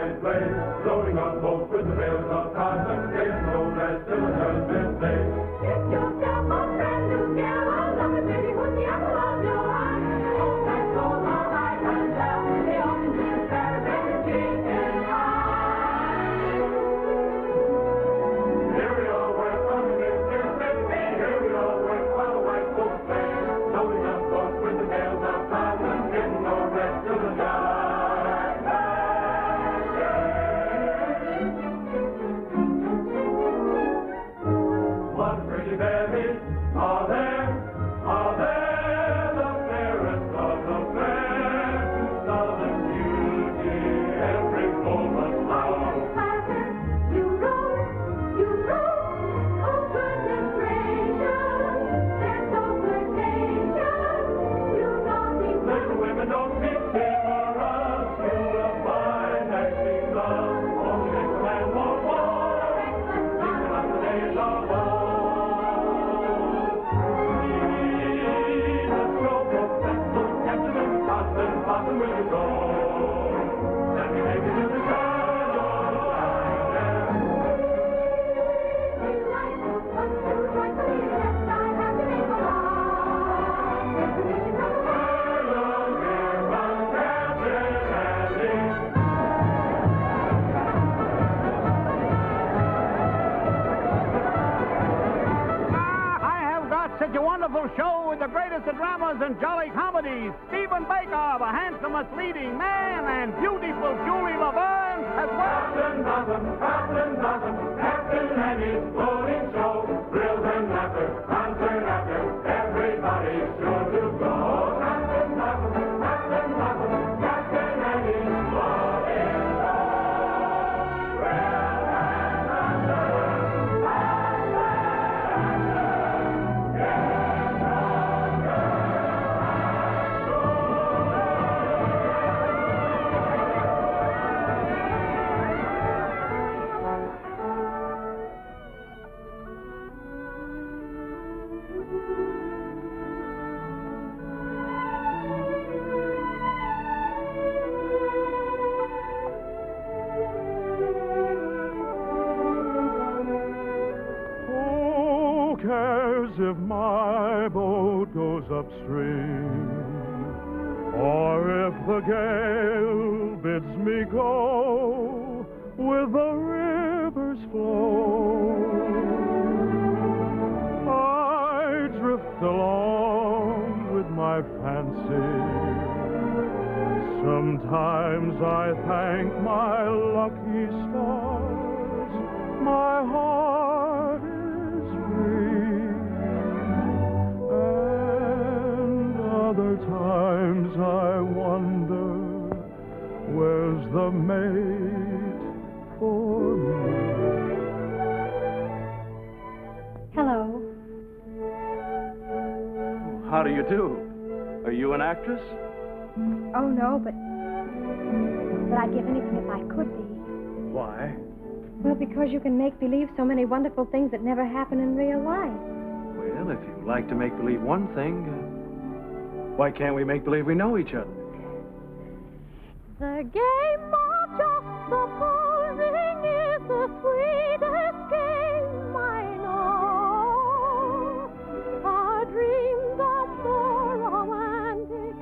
and play, loading up boats with the bales of cotton, getting no rest till the judgment day. If yourself a brand new gal, I love it, baby, with the apple of your eye. Oh, that goes all right and well, they often do very chicken pie. Here we all work on the Mississippi, here we all work while the white folks play, loading up boats with the bales of cotton, getting no rest till the judgment. Berries are there, the fairest of the fair, southern beauty, every moment long. You know, oh goodness gracious, they're so flirtatious, you naughty little women don't be timorous, you will find that she's love, only makes a man more war, even on the days of war. Where will you go? Let me take you to the sky, you're lying there. You like to put too joyfully, yes, I have to make a lie. Destination from the hello, dear, from Captain Andy. I have got such a wonderful show with the greatest of dramas and jolly comedies. Stephen Baker, the handsomest leading man, and beautiful Julie Laverne as well. Captain Andy's floating show. Thrills and laughter, concert after, everybody's sure to go. Captain Andy's floating show. Thrills and laughter, if my boat goes upstream, or if the gale bids me go with the river's flow. I drift along with my fancy. Sometimes I thank my lucky stars, my heart is free. Other times I wonder, where's the mate for me? Hello. How do you do? Are you an actress? Oh, no, but I'd give anything if I could be. Why? Well, because you can make believe so many wonderful things that never happen in real life. Well, if you like to make believe one thing, why can't we make believe we know each other? The game of just supposing is the sweetest game I know. Our dreams are more romantic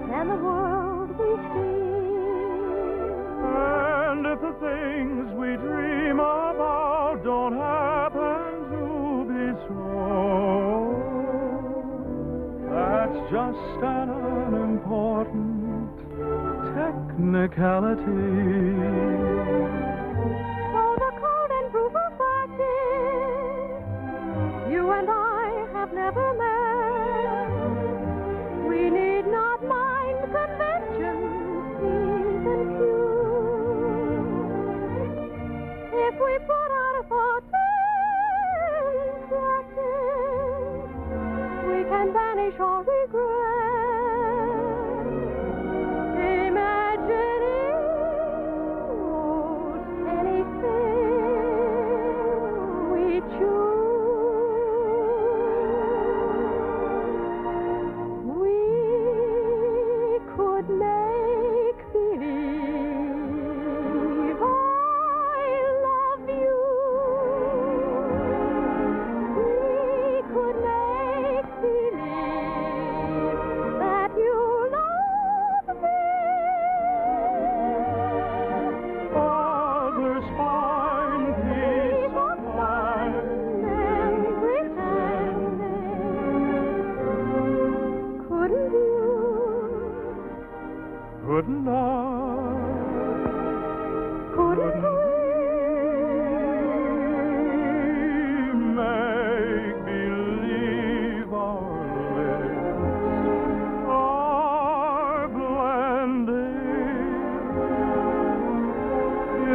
than the world we see. And if the things we dream about don't happen to be so, that's just an unimportant technicality. So the cold and brutal fact is, you and I have never met. We need not mind conventions, P's and Q's. If we put our thoughts in practice, we can banish all regret. Imagining most anything we choose.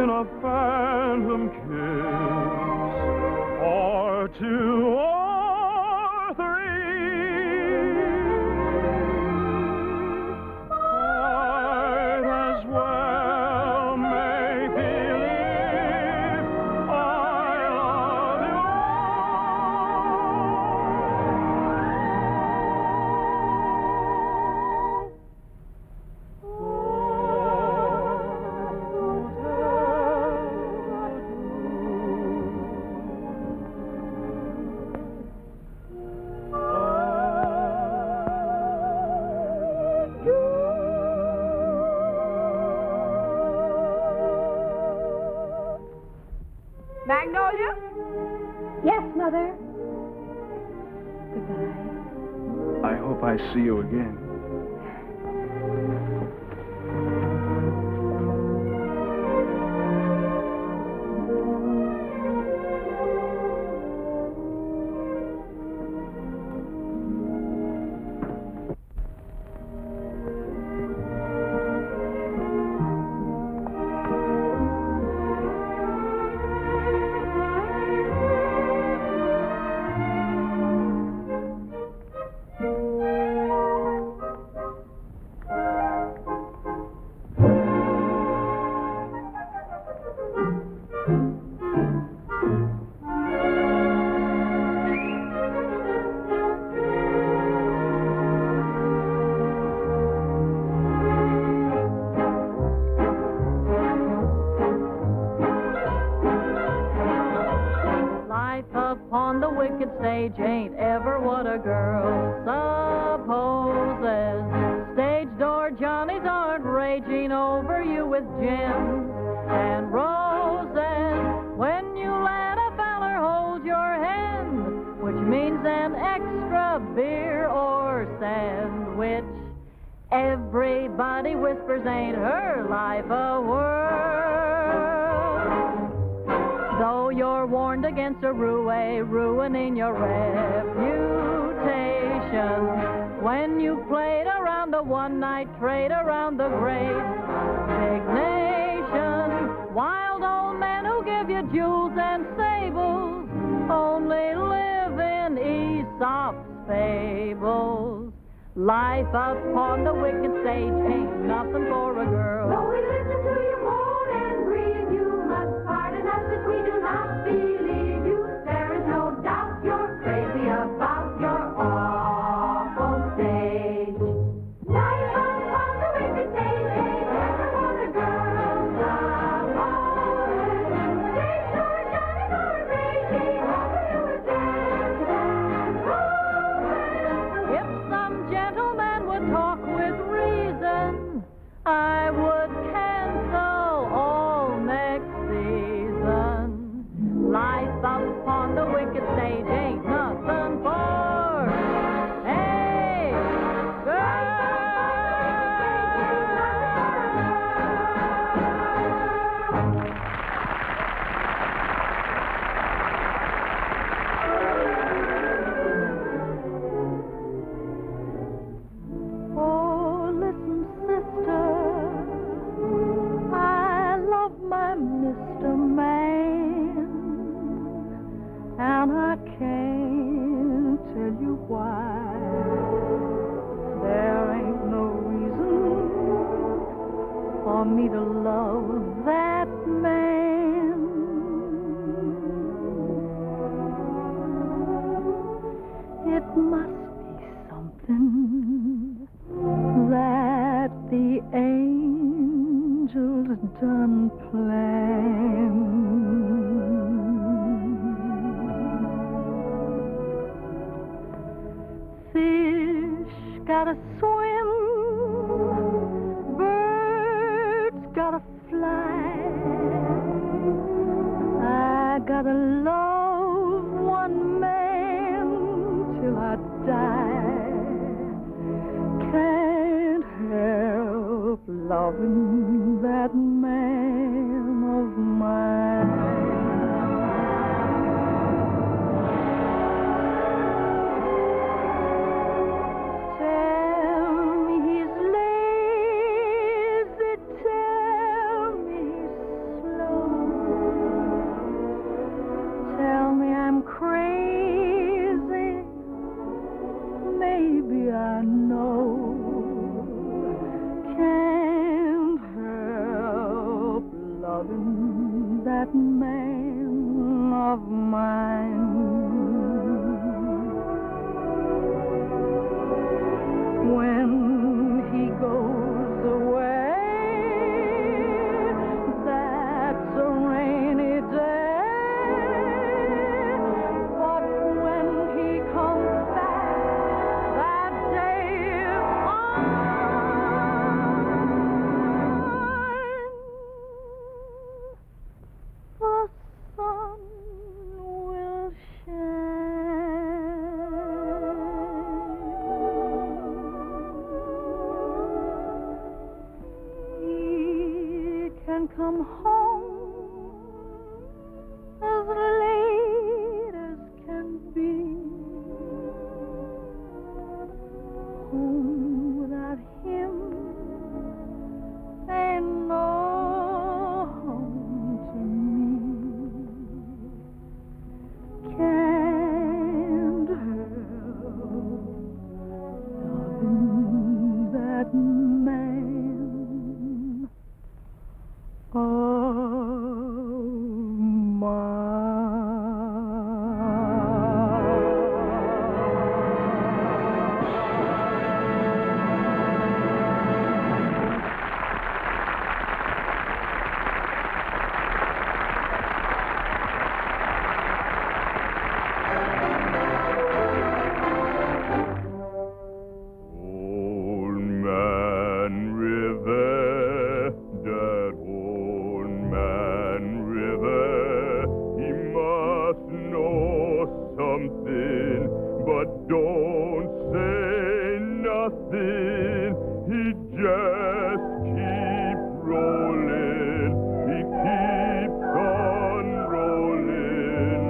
in a phantom kiss, or two or three. Might as well make believe I love you. Magnolia? Yes, Mother. Goodbye. I hope I see you again. Stage ain't ever what a girl supposes. Stage door Johnnies aren't raging over you with gems and roses. When you let a feller hold your hand, which means an extra beer or sandwich, everybody whispers, ain't her life a whirl? Though you're warned against a ruining your reputation, when you played around the one-night trade around the great big nation, wild old men who give you jewels and sables only live in Aesop's fables. Life upon the wicked stage ain't nothing for a girl. Though we listen to you moan and grieve, you must pardon us if we do not believe you. There is no doubt you're crazy about your awful stage. Life upon the wicked stage ain't ever what a girl supposes. Stage door Johnnies aren't raging over you with gems and roses. If some gentleman would talk with reason, I would cancel all next season. Life upon the wicked stage ain't nothing for a girl. Oh, listen, sister, I love my Mr. Man, and I can't tell you why. There ain't no reason for me to love that man. It must be something that the angels done planned. Fish gotta swim, birds gotta fly. I gotta love one man till I die. Can't help loving that man of mine. Tell me he's lazy, tell me he's slow. that man of mine. When he goes away, that's a rainy day. But when he comes back, that day is fine. The sun will shine. He can come home as late as can be. Home without him ain't no home to me. Can't help loving that man of Old Man River, that old man River, he must know something, but don't say nothing. He just keeps rolling, he keeps on rolling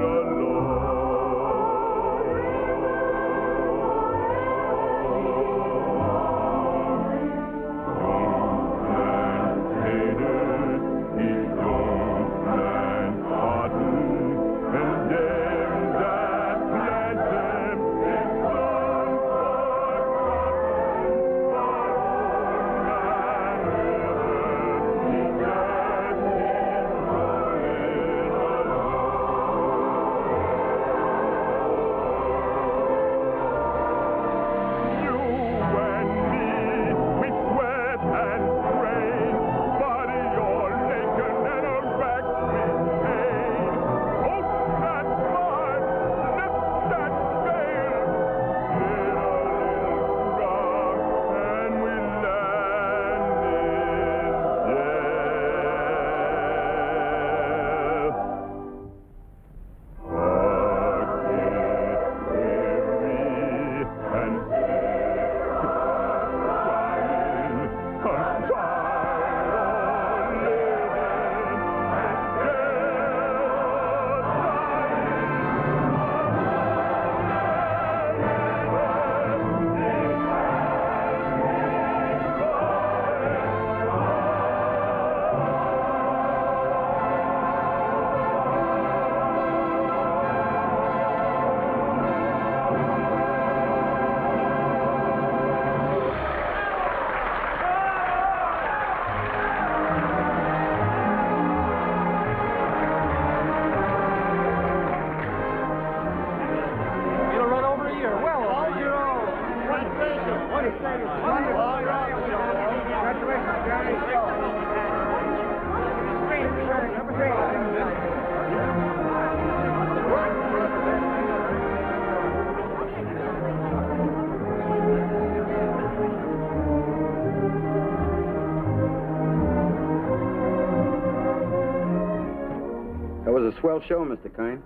That was a swell show, Mr. Kern.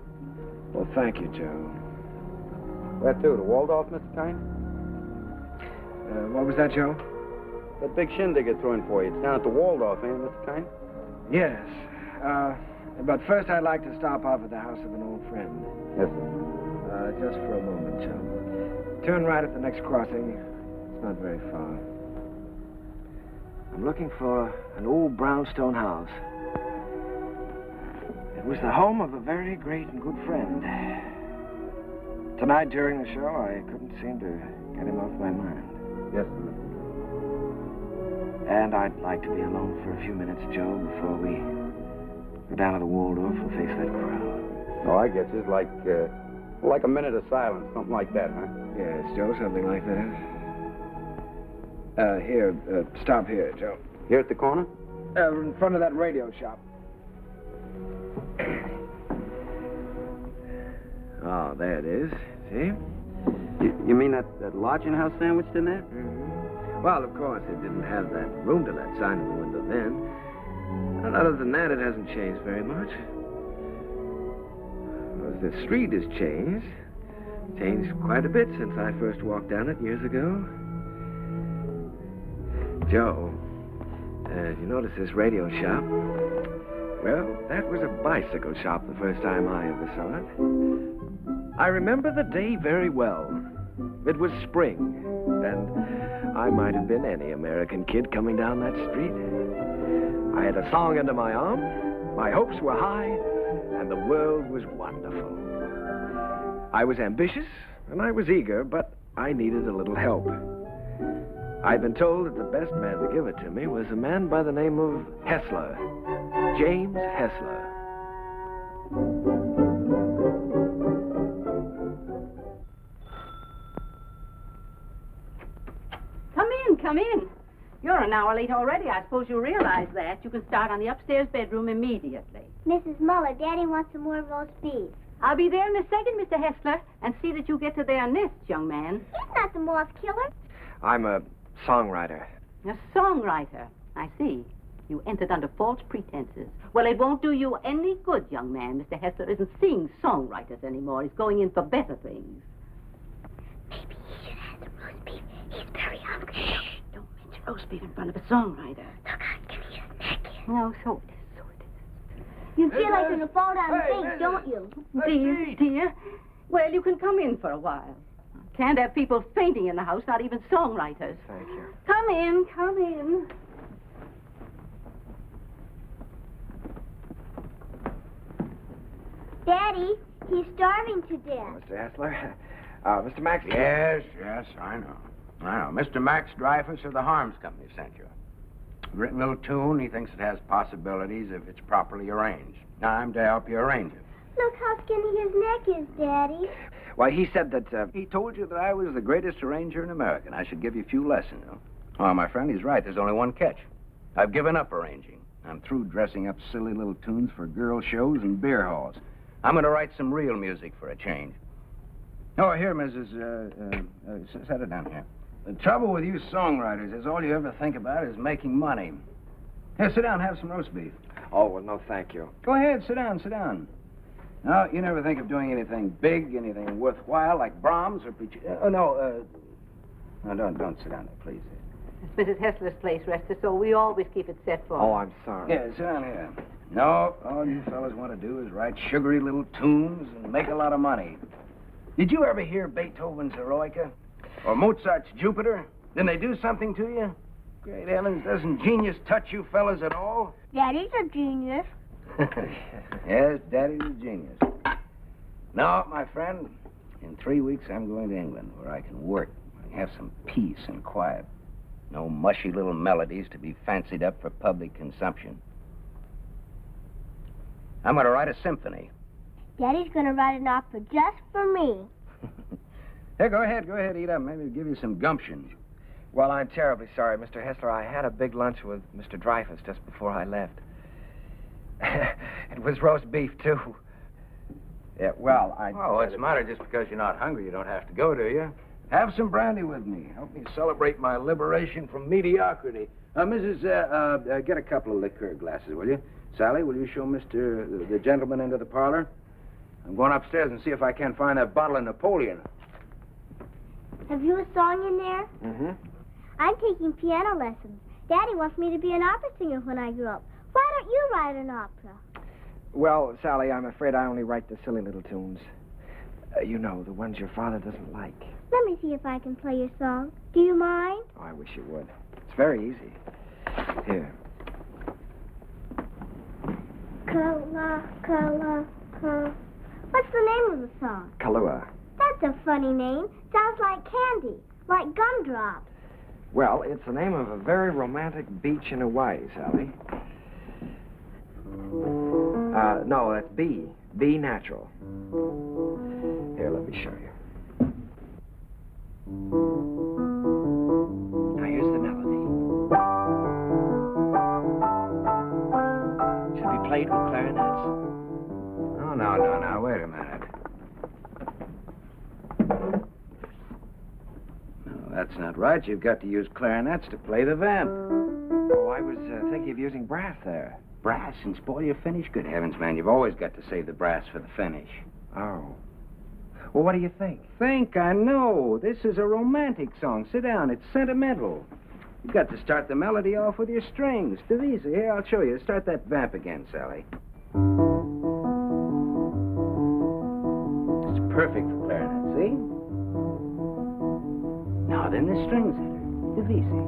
Well, thank you, Joe. Where to? The Waldorf, Mr. Kern? What was that, Joe? That big shindig you're throwing for you. It's down at the Waldorf, ain't it, Mr. Kern? Yes. But first I'd like to stop off at the house of an old friend. Yes, sir. Just for a moment, Joe. Turn right at the next crossing. It's not very far. I'm looking for an old brownstone house. It was the home of a very great and good friend. Tonight during the show, I couldn't seem to get him off my mind. Yes, sir. And I'd like to be alone for a few minutes, Joe, before we Go down to the Waldorf and face that crowd. Oh, I get you. It's like a minute of silence, something like that, huh? Yes, Joe, something like that. Here, stop here, Joe. Here at the corner? In front of that radio shop. Oh, there it is. See? You mean that lodging house sandwiched in there? Mm-hmm. Well, of course, it didn't have that room to let sign in the window then. And other than that, it hasn't changed very much. Well, the street has changed. Changed quite a bit since I first walked down it years ago. Joe, you notice this radio shop? Well, that was a bicycle shop the first time I ever saw it. I remember the day very well. It was spring, and I might have been any American kid coming down that street. I had a song under my arm, my hopes were high, and the world was wonderful. I was ambitious, and I was eager, but I needed a little help. I've been told that the best man to give it to me was a man by the name of Hessler, James Hessler. Come in. You're an hour late already. I suppose you realize that. You can start on the upstairs bedroom immediately. Mrs. Muller, Daddy wants some more roast beef. I'll be there in a second, Mr. Hessler, and see that you get to their nests, young man. He's not the moth killer. I'm a songwriter. A songwriter. I see. You entered under false pretenses. Well, it won't do you any good, young man. Mr. Hessler isn't seeing songwriters anymore. He's going in for better things. Maybe he should have some roast beef. He's very hungry. Shh. Don't mention roast beef in front of a songwriter. Look, I can hear his neck. No, so it is. You feel like you're going to fall down and faint, don't you? Dear. Well, you can come in for a while. Can't have people fainting in the house, not even songwriters. Thank you. Come in. Daddy, he's starving to death. Mr. Hessler? Mr. Max? Yes, I know. Mr. Max Dreyfus of the Harms Company sent you. Written a little tune. He thinks it has possibilities if it's properly arranged. I'm to help you arrange it. Look how skinny his neck is, Daddy. Why, he said that he told you that I was the greatest arranger in America, and I should give you a few lessons. Well, my friend, he's right. There's only one catch. I've given up arranging. I'm through dressing up silly little tunes for girl shows and beer halls. I'm going to write some real music for a change. Oh, here, Mrs. Set it down here. The trouble with you songwriters is all you ever think about is making money. Here, sit down, have some roast beef. Oh, well, no, thank you. Go ahead, sit down. No, you never think of doing anything big, anything worthwhile, like Brahms or Puccini. No, don't sit down there, please. It's Mrs. Hessler's place, Rester, so we always keep it set for Oh, I'm sorry. Yeah, sit down here. No, all you fellas want to do is write sugary little tunes and make a lot of money. Did you ever hear Beethoven's Eroica? Or Mozart's Jupiter? Didn't they do something to you? Great heavens, doesn't genius touch you fellas at all? Daddy's a genius. Yes, Daddy's a genius. No, my friend, in 3 weeks I'm going to England where I can work and have some peace and quiet. No mushy little melodies to be fancied up for public consumption. I'm going to write a symphony. Daddy's going to write an opera just for me. Hey, go ahead, eat up. Maybe it'll give you some gumption. Well, I'm terribly sorry, Mr. Hessler. I had a big lunch with Mr. Dreyfus just before I left. It was roast beef, too. Yeah, well, Oh, what's the matter? Just because you're not hungry, you don't have to go, do you? Have some brandy with me. Help me celebrate my liberation from mediocrity. Mrs., get a couple of liqueur glasses, will you? Sally, will you show the gentleman into the parlor? I'm going upstairs and see if I can find that bottle of Napoleon. Have you a song in there? Mm-hmm. I'm taking piano lessons. Daddy wants me to be an opera singer when I grow up. Why don't you write an opera? Well, Sally, I'm afraid I only write the silly little tunes. You know, the ones your father doesn't like. Let me see if I can play your song. Do you mind? Oh, I wish you would. It's very easy. Here. What's the name of the song? Kahlua. That's a funny name. Sounds like candy, like gumdrops. Well, it's the name of a very romantic beach in Hawaii, Sally. No, that's B. B natural. Here, let me show you. Now, here's the melody. Should be played with clarinets. Oh, no. Wait a minute. No, that's not right. You've got to use clarinets to play the vamp. Oh, I was thinking of using brass there. Brass and spoil your finish? Good heavens, man. You've always got to save the brass for the finish. Oh. Well, what do you think? I know. This is a romantic song. Sit down. It's sentimental. You've got to start the melody off with your strings. Devisa, here, I'll show you. Start that vamp again, Sally. It's perfect for clarinet, see? Now then the strings enter. Devisa.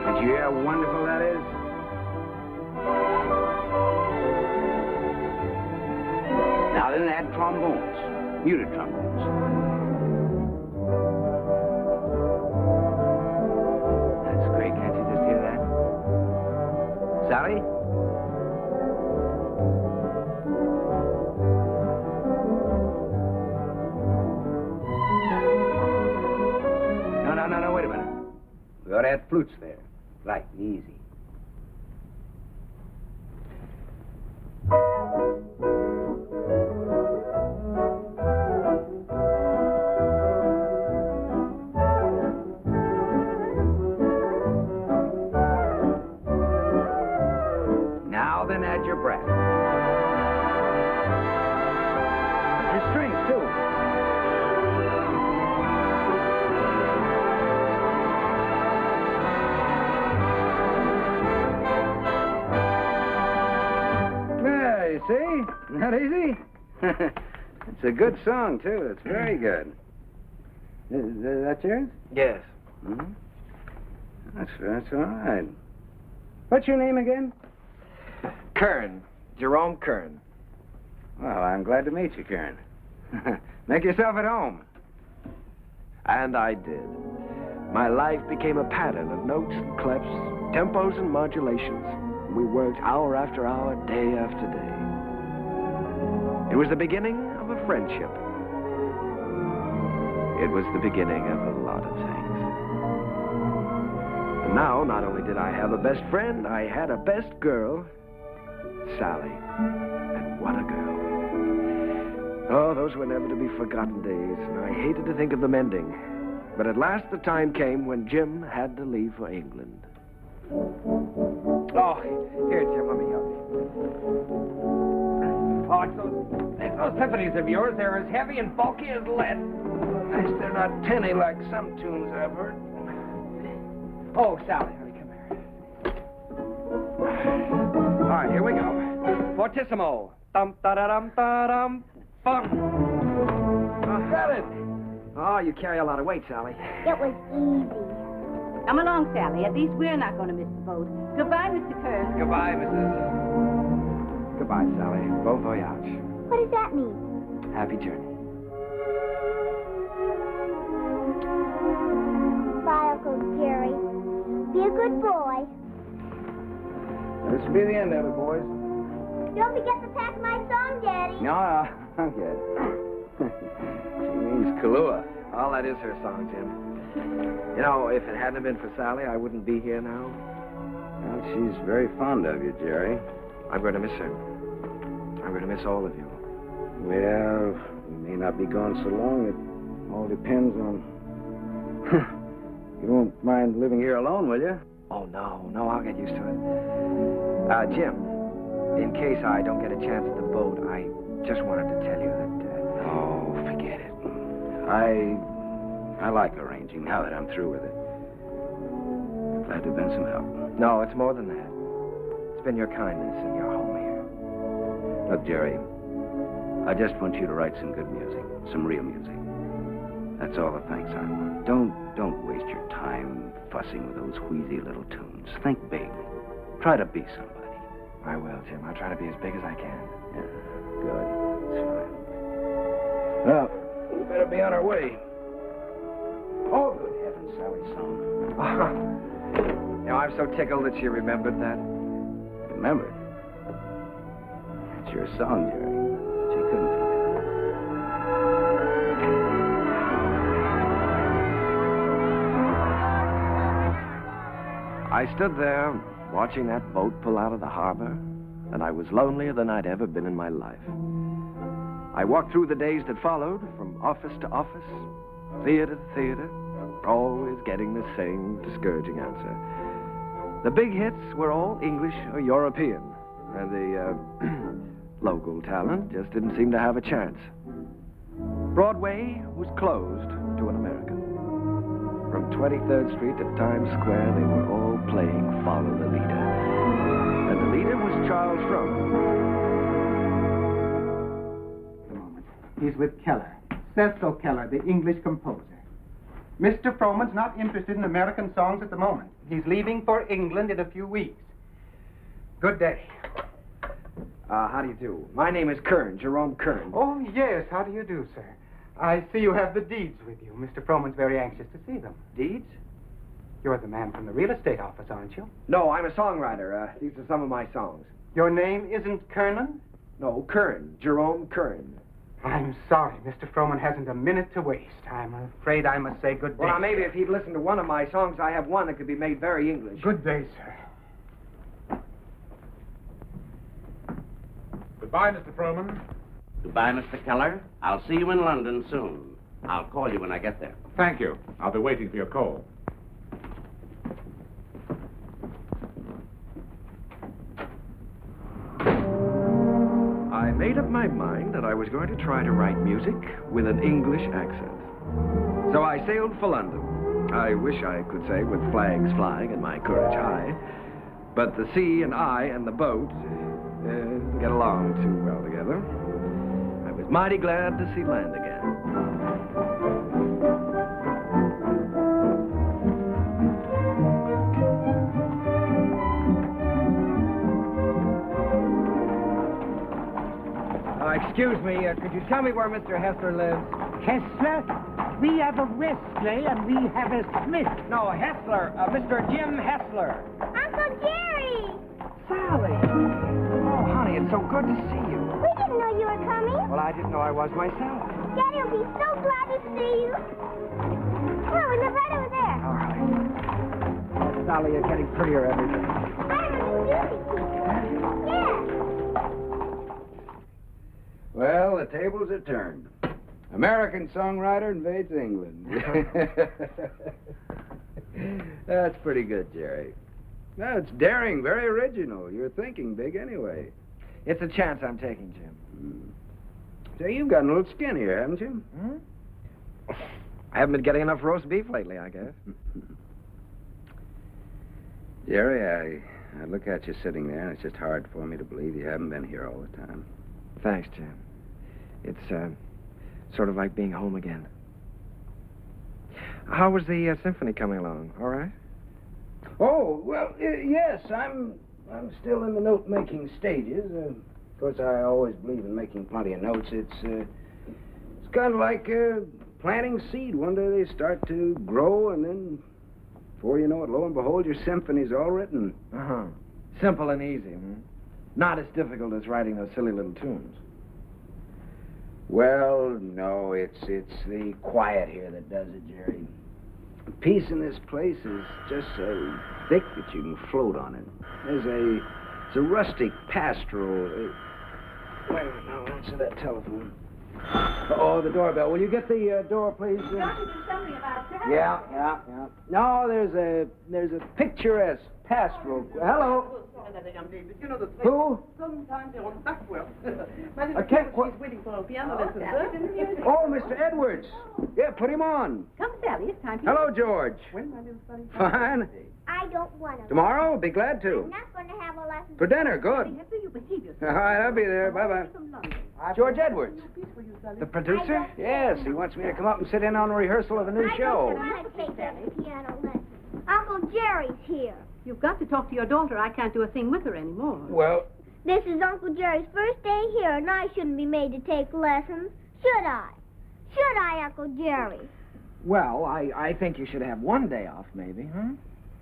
Did you hear how wonderful that is? Now then add trombones, muted trombones. That's great, can't you just hear that? Sally? No, wait a minute. We ought to add flutes there. Right, easy. Now then add your brass. Your strings, too. See? Not easy? It's a good song, too. It's very good. Is that yours? Yes. Mm-hmm. That's all right. What's your name again? Kern. Jerome Kern. Well, I'm glad to meet you, Kern. Make yourself at home. And I did. My life became a pattern of notes and clefs, tempos and modulations. We worked hour after hour, day after day. It was the beginning of a friendship. It was the beginning of a lot of things. And now, not only did I have a best friend, I had a best girl, Sally. And what a girl. Oh, those were never to be forgotten days, and I hated to think of them ending. But at last the time came when Jim had to leave for England. Oh, here, Jim, let me help you. Oh, it's those symphonies of yours. They're as heavy and bulky as lead. Nice, they're not tinny like some tunes I've heard. Oh, Sally, honey, come here. All right, here we go. Fortissimo. Dum-da-da-dum-da-dum. Bum. Got it. Oh, you carry a lot of weight, Sally. It was easy. Come along, Sally. At least we're not going to miss the boat. Goodbye, Mr. Kern. Goodbye, Mrs. Goodbye, Sally. Bon voyage. What does that mean? Happy journey. Bye, Uncle Jerry. Be a good boy. This will be the end of it, boys. Don't forget to pack my song, Daddy. No, I'm good. She means Kahlua. Well, that is her song, Jim. You know, if it hadn't been for Sally, I wouldn't be here now. Well, she's very fond of you, Jerry. I'm going to miss her. I'm going to miss all of you. Well, we may not be gone so long. It all depends on... You won't mind living here alone, will you? Oh, no, I'll get used to it. Jim, in case I don't get a chance at the boat, I just wanted to tell you that... Oh, forget it. I like arranging now that I'm through with it. Glad to have been some help. No, it's more than that. It's been your kindness and your home here. Look, Jerry, I just want you to write some good music, some real music. That's all the thanks I want. Don't waste your time fussing with those wheezy little tunes. Think big. Try to be somebody. I will, Jim. I'll try to be as big as I can. Yeah, good. That's fine. Well, we better be on our way. Oh, good heavens, Sally's song. You know, I'm so tickled that she remembered that. Remembered? It's your song, Jerry. She couldn't forget. I stood there watching that boat pull out of the harbor, and I was lonelier than I'd ever been in my life. I walked through the days that followed, from office to office, theater to theater, always getting the same discouraging answer. The big hits were all English or European, and the local talent just didn't seem to have a chance. Broadway was closed to an American. From 23rd Street to Times Square, they were all playing Follow the Leader. And the leader was Charles Frohman. A moment. He's with Keller. Cecil Keller, the English composer. Mr. Frohman's not interested in American songs at the moment. He's leaving for England in a few weeks. Good day. How do you do? My name is Kern, Jerome Kern. Oh, yes. How do you do, sir? I see you have the deeds with you. Mr. Frohman's very anxious to see them. Deeds? You're the man from the real estate office, aren't you? No, I'm a songwriter. These are some of my songs. Your name isn't Kernan? No, Kern, Jerome Kern. I'm sorry. Mr. Frohman hasn't a minute to waste. I'm afraid I must say good day. Well, now, maybe if he'd listened to one of my songs, I have one that could be made very English. Good day, sir. Goodbye, Mr. Frohman. Goodbye, Mr. Keller. I'll see you in London soon. I'll call you when I get there. Thank you. I'll be waiting for your call. I made up my mind that I was going to try to write music with an English accent. So I sailed for London. I wish I could say with flags flying and my courage high. But the sea and I and the boat didn't get along too well together. I was mighty glad to see land again. Excuse me, could you tell me where Mr. Hessler lives? Hessler? We have a Wesley and we have a Smith. No, Hessler. Mr. Jim Hessler. Uncle Jerry! Sally! Oh, honey, it's so good to see you. We didn't know you were coming. Well, I didn't know I was myself. Daddy will be so glad to see you. Oh, we live right over there. All right. Sally, you're getting prettier every day. I remember music teacher. Yes. Well, the tables are turned. American songwriter invades England. That's pretty good, Jerry. No, it's daring, very original. You're thinking big anyway. It's a chance I'm taking, Jim. So you've gotten a little skin here, haven't you? I haven't been getting enough roast beef lately, I guess. Jerry, I look at you sitting there, and it's just hard for me to believe you haven't been here all the time. Thanks, Jim. It's sort of like being home again. How was the symphony coming along? All right? Oh, well, yes, I'm still in the note-making stages. Of course, I always believe in making plenty of notes. It's kind of like planting seed. One day they start to grow, and then before you know it, lo and behold, your symphony's all written. Uh-huh. Simple and easy, Not as difficult as writing those silly little tunes. Well, no, it's the quiet here that does it, Jerry. The peace in this place is just so thick that you can float on it. It's a rustic pastoral... Wait a minute, now, answer that telephone. Oh, the doorbell. Will you get the door, please? Don't you do something about that? Yeah. No, there's a picturesque pastoral... Hello? Who? Sometimes they're on Buckwell. I can't... She's waiting for a piano lesson, sir. Oh, Mr. Edwards. Yeah, put him on. Come, Sally, it's time to... Hello, George. When, my little buddy? Fine. I don't want to. Tomorrow? Be glad to. I'm not going to have a lesson. For dinner, good. Hester, you behave yourself. All right, I'll be there. Bye-bye. George Edwards. The producer? Yes, he wants me to come up and sit in on a rehearsal of a new show. I don't want to take that piano lesson. Uncle Jerry's here. You've got to talk to your daughter. I can't do a thing with her anymore. Well... This is Uncle Jerry's first day here, and I shouldn't be made to take lessons. Should I? Should I, Uncle Jerry? Well, I think you should have one day off, maybe,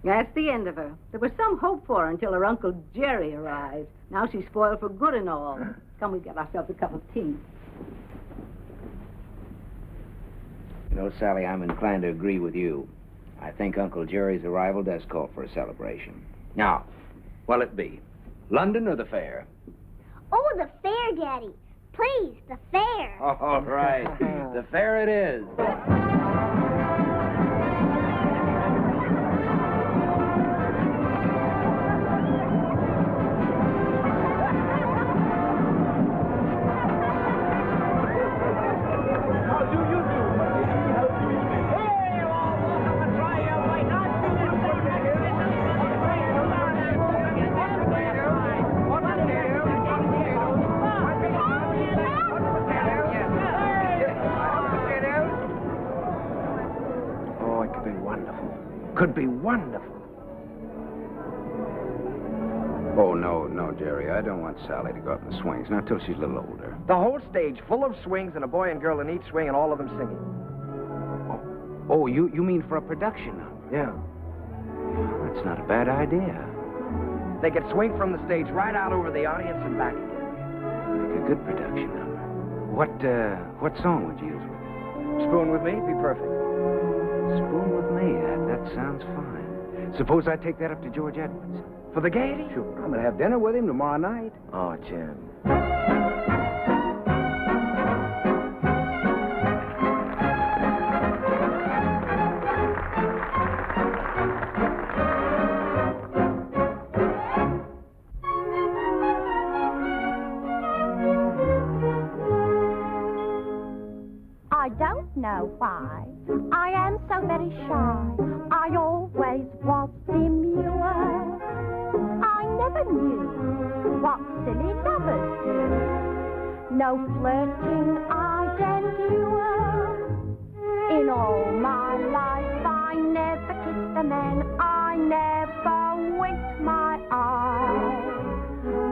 That's the end of her. There was some hope for her until her Uncle Jerry arrived. Now she's spoiled for good and all. Come, we get ourselves a cup of tea. You know, Sally, I'm inclined to agree with you. I think Uncle Jerry's arrival does call for a celebration. Now, what'll it be? London or the fair? Oh, the fair, Daddy. Please, the fair. All right. The fair it is. Could be wonderful. Oh, no, Jerry. I don't want Sally to go up in the swings, not till she's a little older. The whole stage full of swings and a boy and girl in each swing and all of them singing. Oh, you mean for a production number? Yeah. That's not a bad idea. They could swing from the stage right out over the audience and back again. Make a good production number. What song would you use with it? Spoon with me? Be perfect. Spoon with me? That sounds fine. Suppose I take that up to George Edwards. For the gaiety? Sure. I'm going to have dinner with him tomorrow night. Oh, Jim. I don't know why I am so very shy. I always was demure. I never knew what silly lovers do. No flirting I'd endure. In all my life I never kissed a man. I never winked my eye.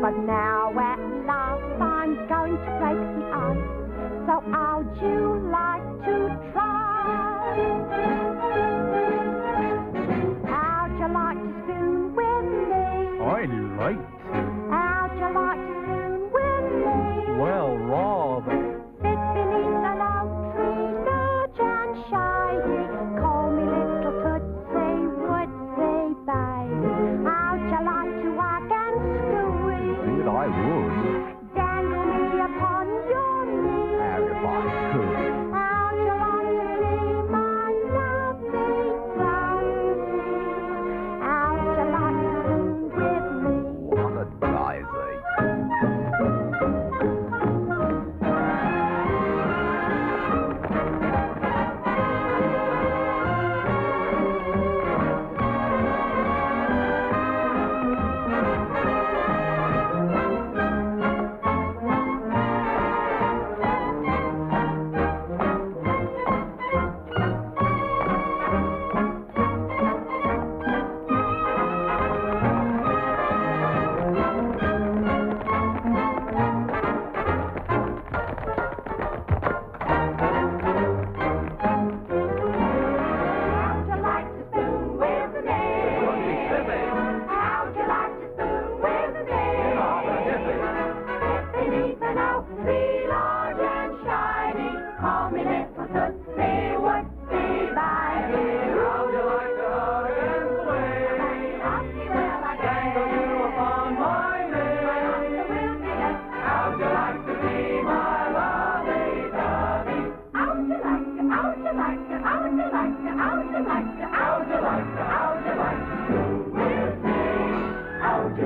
But now at last I'm going to break the ice. So how'd you like to try? How'd you like to spoon with me? I like to. How'd you like to spoon with me? Well, rather. Sit beneath an oak tree, large and shady. Call me little Tootsie, Woodsy, baby. How'd you like to hug and squeeze? Indeed, I would. Dangle me upon your knee. If I could. How'd you like to be my lovely Rosie? How'd you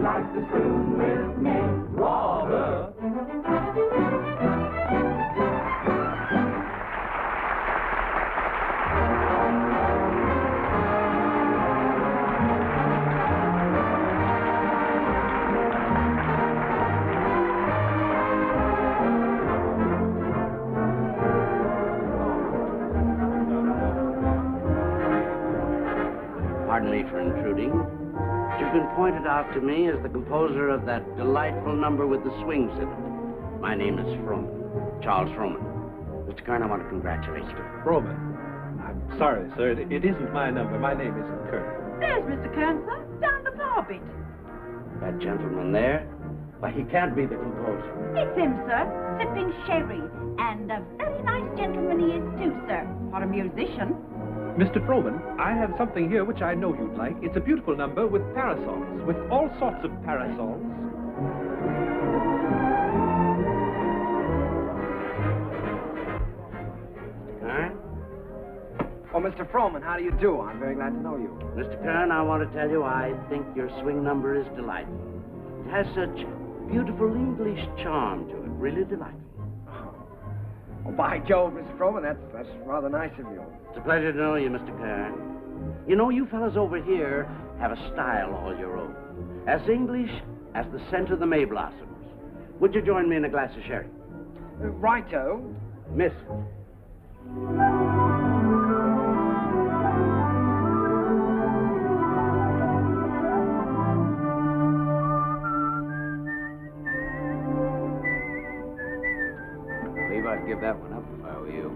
like to spoon with me? What a daisy. Pardon me for intruding. You've been pointed out to me as the composer of that delightful number with the swings in it. My name is Froman, Charles Froman. Mr. Kern, I want to congratulate you. Froman? I'm sorry, sir. It isn't my number. My name isn't Kern. There's Mr. Kern, sir, down the bar bit. That gentleman there? Why, he can't be the composer. It's him, sir, sipping sherry. And a very nice gentleman he is, too, sir, for a musician. Mr. Froman, I have something here which I know you'd like. It's a beautiful number with parasols, with all sorts of parasols. Kern? Oh, Mr. Froman, how do you do? I'm very glad to know you. Mr. Kern, I want to tell you I think your swing number is delightful. It has such beautiful English charm to it, really delightful. Oh, by Jove, Mr. Froman, that's rather nice of you. It's a pleasure to know you, Mr. Kern. You know, you fellas over here have a style all your own. As English as the scent of the May blossoms. Would you join me in a glass of sherry? Righto. Miss. I'd give that one up if I were you.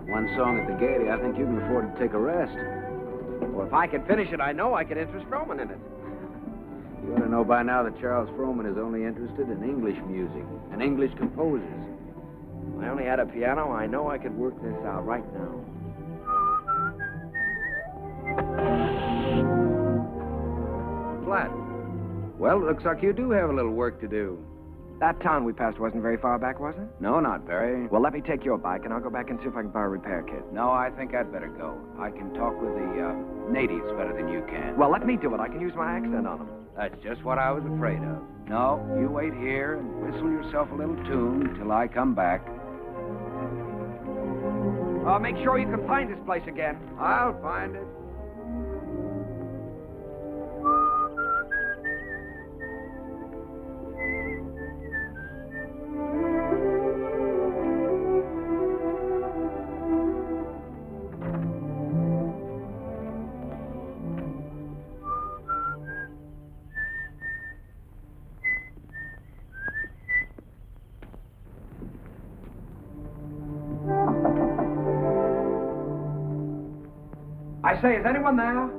One song at the Gaiety, I think you can afford to take a rest. Well, if I could finish it, I know I could interest Froman in it. You ought to know by now that Charles Froman is only interested in English music and English composers. If I only had a piano, I know I could work this out right now. Flat. Well, it looks like you do have a little work to do. That town we passed wasn't very far back, was it? No, not very. Well, let me take your bike, and I'll go back and see if I can borrow a repair kit. No, I think I'd better go. I can talk with the natives better than you can. Well, let me do it. I can use my accent on them. That's just what I was afraid of. No, you wait here and whistle yourself a little tune till I come back. Make sure you can find this place again. I'll find it. I say, is anyone there?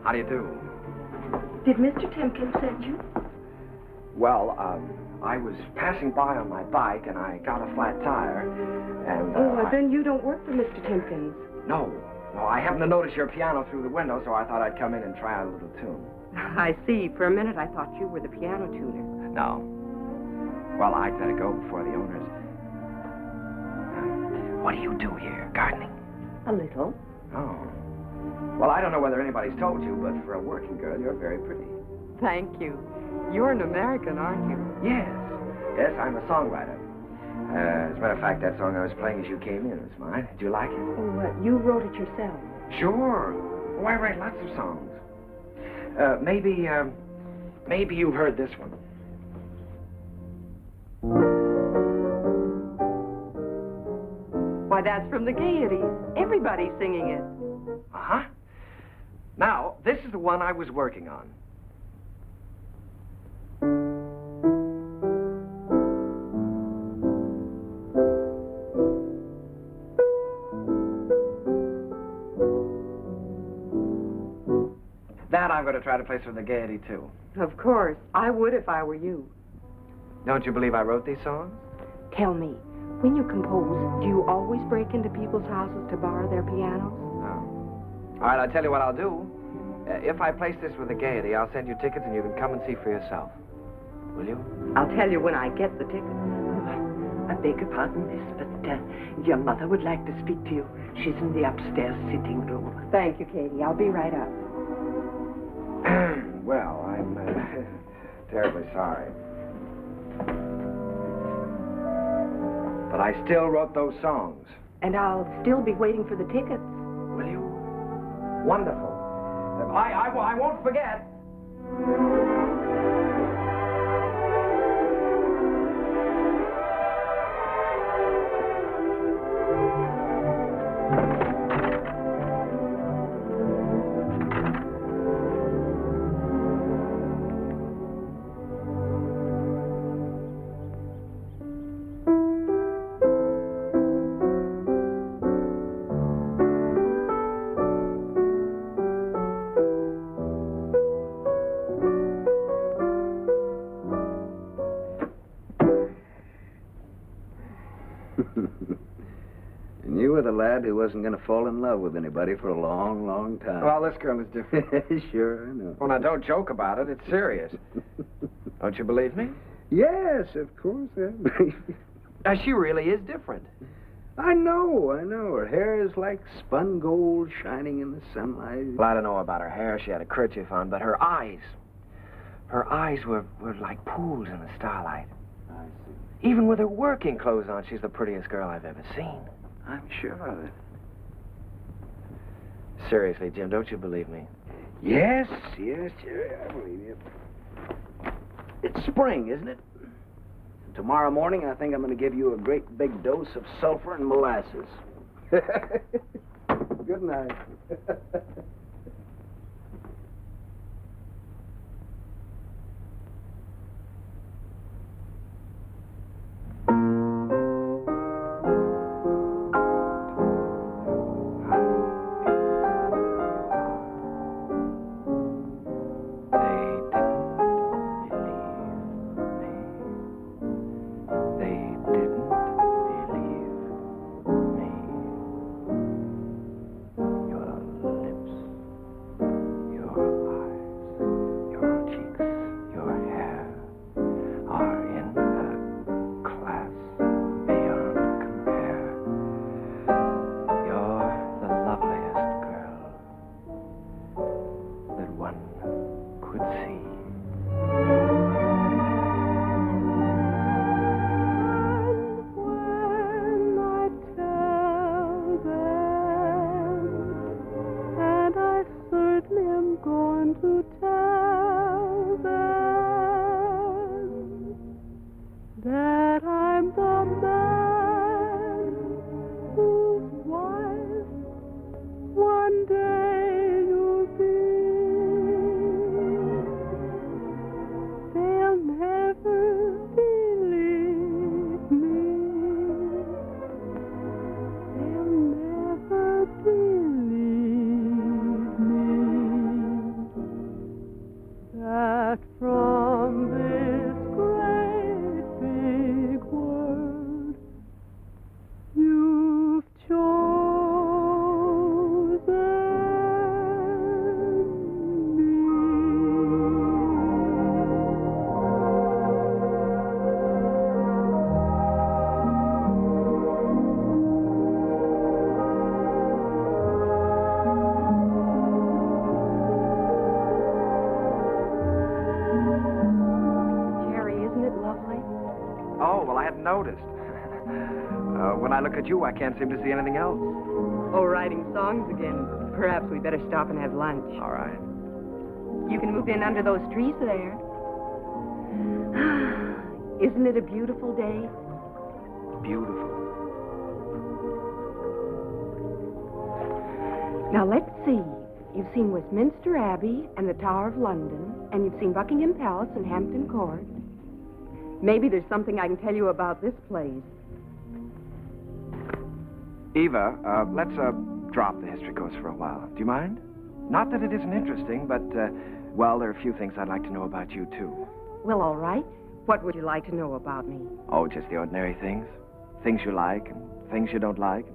How do you do? Did Mr. Timkins send you? Well, I was passing by on my bike, and I got a flat tire, and... well, then you don't work for Mr. Timkins. No, I happened to notice your piano through the window, so I thought I'd come in and try out a little tune. I see. For a minute, I thought you were the piano tuner. No. Well, I'd better go before the owners... what do you do here? Gardening? A little. Oh. Well, I don't know whether anybody's told you, but for a working girl, you're very pretty. Thank you. You're an American, aren't you? Yes. Yes, I'm a songwriter. As a matter of fact, that song I was playing as you came in was mine. Did you like it? Oh, you wrote it yourself? Sure. Oh, I write lots of songs. Maybe you've heard this one. Why, that's from the Gaiety. Everybody's singing it. Uh-huh. Now, this is the one I was working on. That I'm going to try to place for the Gaiety, too. Of course. I would if I were you. Don't you believe I wrote these songs? Tell me, when you compose, do you always break into people's houses to borrow their pianos? No. All right, I'll tell you what I'll do. If I place this with the Gaiety, I'll send you tickets and you can come and see for yourself. Will you? I'll tell you when I get the tickets. I beg your pardon, miss, but your mother would like to speak to you. She's in the upstairs sitting room. Thank you, Katie. I'll be right up. Well, I'm terribly sorry. But I still wrote those songs. And I'll still be waiting for the tickets. Will you? Wonderful. I won't forget. And you were the lad who wasn't going to fall in love with anybody for a long, long time. Well, this girl is different. Sure, I know. Well, now, don't joke about it. It's serious. Don't you believe me? Yes, of course I believe you. She really is different. I know. Her hair is like spun gold shining in the sunlight. Well, I don't know about her hair. She had a kerchief on, but her eyes were like pools in the starlight. I see. Even with her working clothes on, she's the prettiest girl I've ever seen. I'm sure of it. Seriously, Jim, don't you believe me? Yes, Jerry, I believe you. It's spring, isn't it? Tomorrow morning, I think I'm going to give you a great big dose of sulfur and molasses. Good night. When I look at you, I can't seem to see anything else. Oh, writing songs again. Perhaps we better stop and have lunch. All right. You can move in under those trees there. Isn't it a beautiful day? Beautiful. Now, let's see. You've seen Westminster Abbey and the Tower of London, and you've seen Buckingham Palace and Hampton Court. Maybe there's something I can tell you about this place. Eva, let's drop the history course for a while. Do you mind? Not that it isn't interesting, but, well, there are a few things I'd like to know about you, too. Well, all right. What would you like to know about me? Oh, just the ordinary things. Things you like and things you don't like.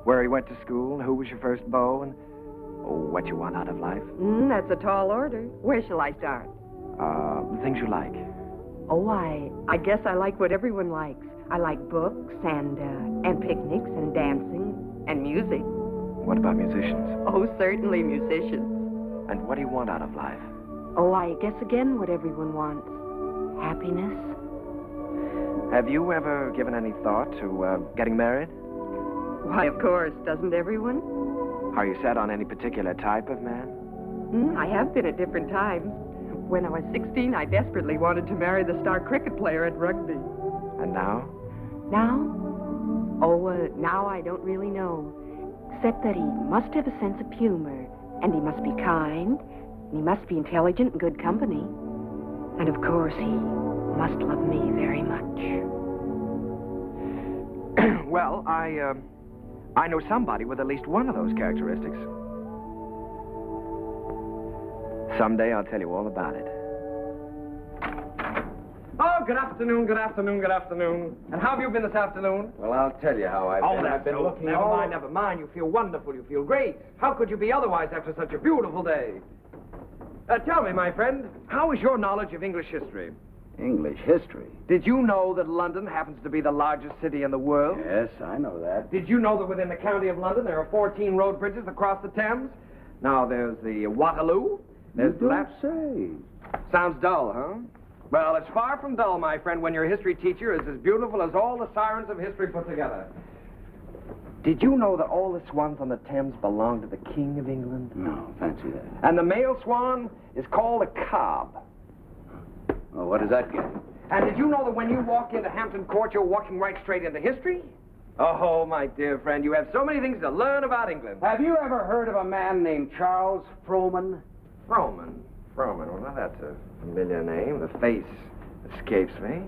Where you went to school, and who was your first beau, and what you want out of life. That's a tall order. Where shall I start? The things you like. Oh, I guess I like what everyone likes. I like books and picnics and dancing and music. What about musicians? Oh, certainly musicians. And what do you want out of life? Oh, I guess again what everyone wants. Happiness. Have you ever given any thought to getting married? Why, of course, doesn't everyone? Are you set on any particular type of man? I have been at different times. When I was 16, I desperately wanted to marry the star cricket player at rugby. And now? Now? Oh, now I don't really know. Except that he must have a sense of humor, and he must be kind, and he must be intelligent and good company. And of course, he must love me very much. Well, I know somebody with at least one of those characteristics. Someday I'll tell you all about it. Oh, good afternoon, good afternoon, good afternoon. And how have you been this afternoon? Well, I'll tell you how I've been. I've been looking Never mind, never mind. You feel wonderful. You feel great. How could you be otherwise after such a beautiful day? Tell me, my friend, how is your knowledge of English history? English history? Did you know that London happens to be the largest city in the world? Yes, I know that. Did you know that within the county of London there are 14 road bridges across the Thames? Now, there's the Waterloo. There's You don't say. Sounds dull, huh? Well, it's far from dull, my friend, when your history teacher is as beautiful as all the sirens of history put together. Did you know that all the swans on the Thames belong to the King of England? No, fancy that. And the male swan is called a cob. Well, what does that get? And did you know that when you walk into Hampton Court, you're walking right straight into history? Oh, my dear friend, you have so many things to learn about England. Have you ever heard of a man named Charles Frohman? Frohman. Well, now that's a familiar name. The face escapes me.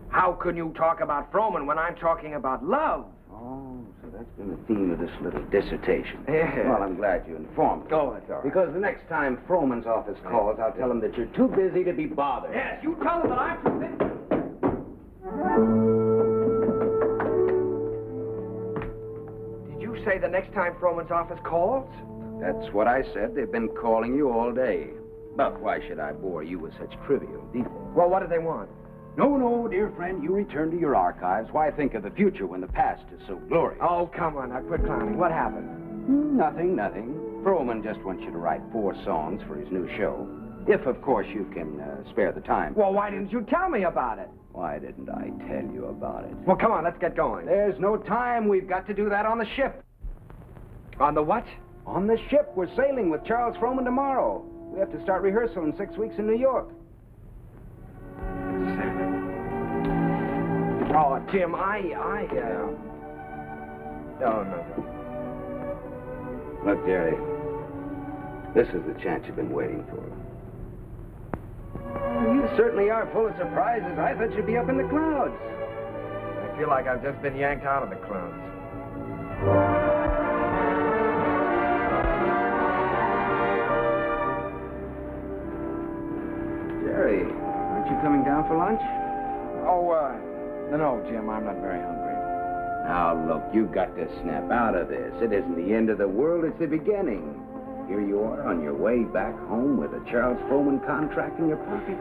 How can you talk about Frohman when I'm talking about love? Oh, so that's been the theme of this little dissertation. Yeah. Well, I'm glad you informed me. Oh, that's all right. Because the next time Frohman's office calls, I'll tell him that you're too busy to be bothered. Yes, you tell them that I'm too busy. Did you say the next time Frohman's office calls? That's what I said. They've been calling you all day. But why should I bore you with such trivial details? Well, what do they want? No, dear friend, you return to your archives. Why think of the future when the past is so glorious? Oh, come on, now quit clowning. What happened? Nothing. Frohman just wants you to write 4 songs for his new show. If, of course, you can spare the time. Well, why didn't you tell me about it? Why didn't I tell you about it? Well, come on, let's get going. There's no time. We've got to do that on the ship. On the what? On the ship. We're sailing with Charles Frohman tomorrow. We have to start rehearsal in 6 weeks in New York. Oh, Jim, Oh, nothing. Look, Jerry, this is the chance you've been waiting for. You certainly are full of surprises. I thought you'd be up in the clouds. I feel like I've just been yanked out of the clouds. Jerry, aren't you coming down for lunch? Oh, no, Jim, I'm not very hungry. Now, look, you've got to snap out of this. It isn't the end of the world, it's the beginning. Here you are on your way back home with a Charles Frohman contract in your pocket.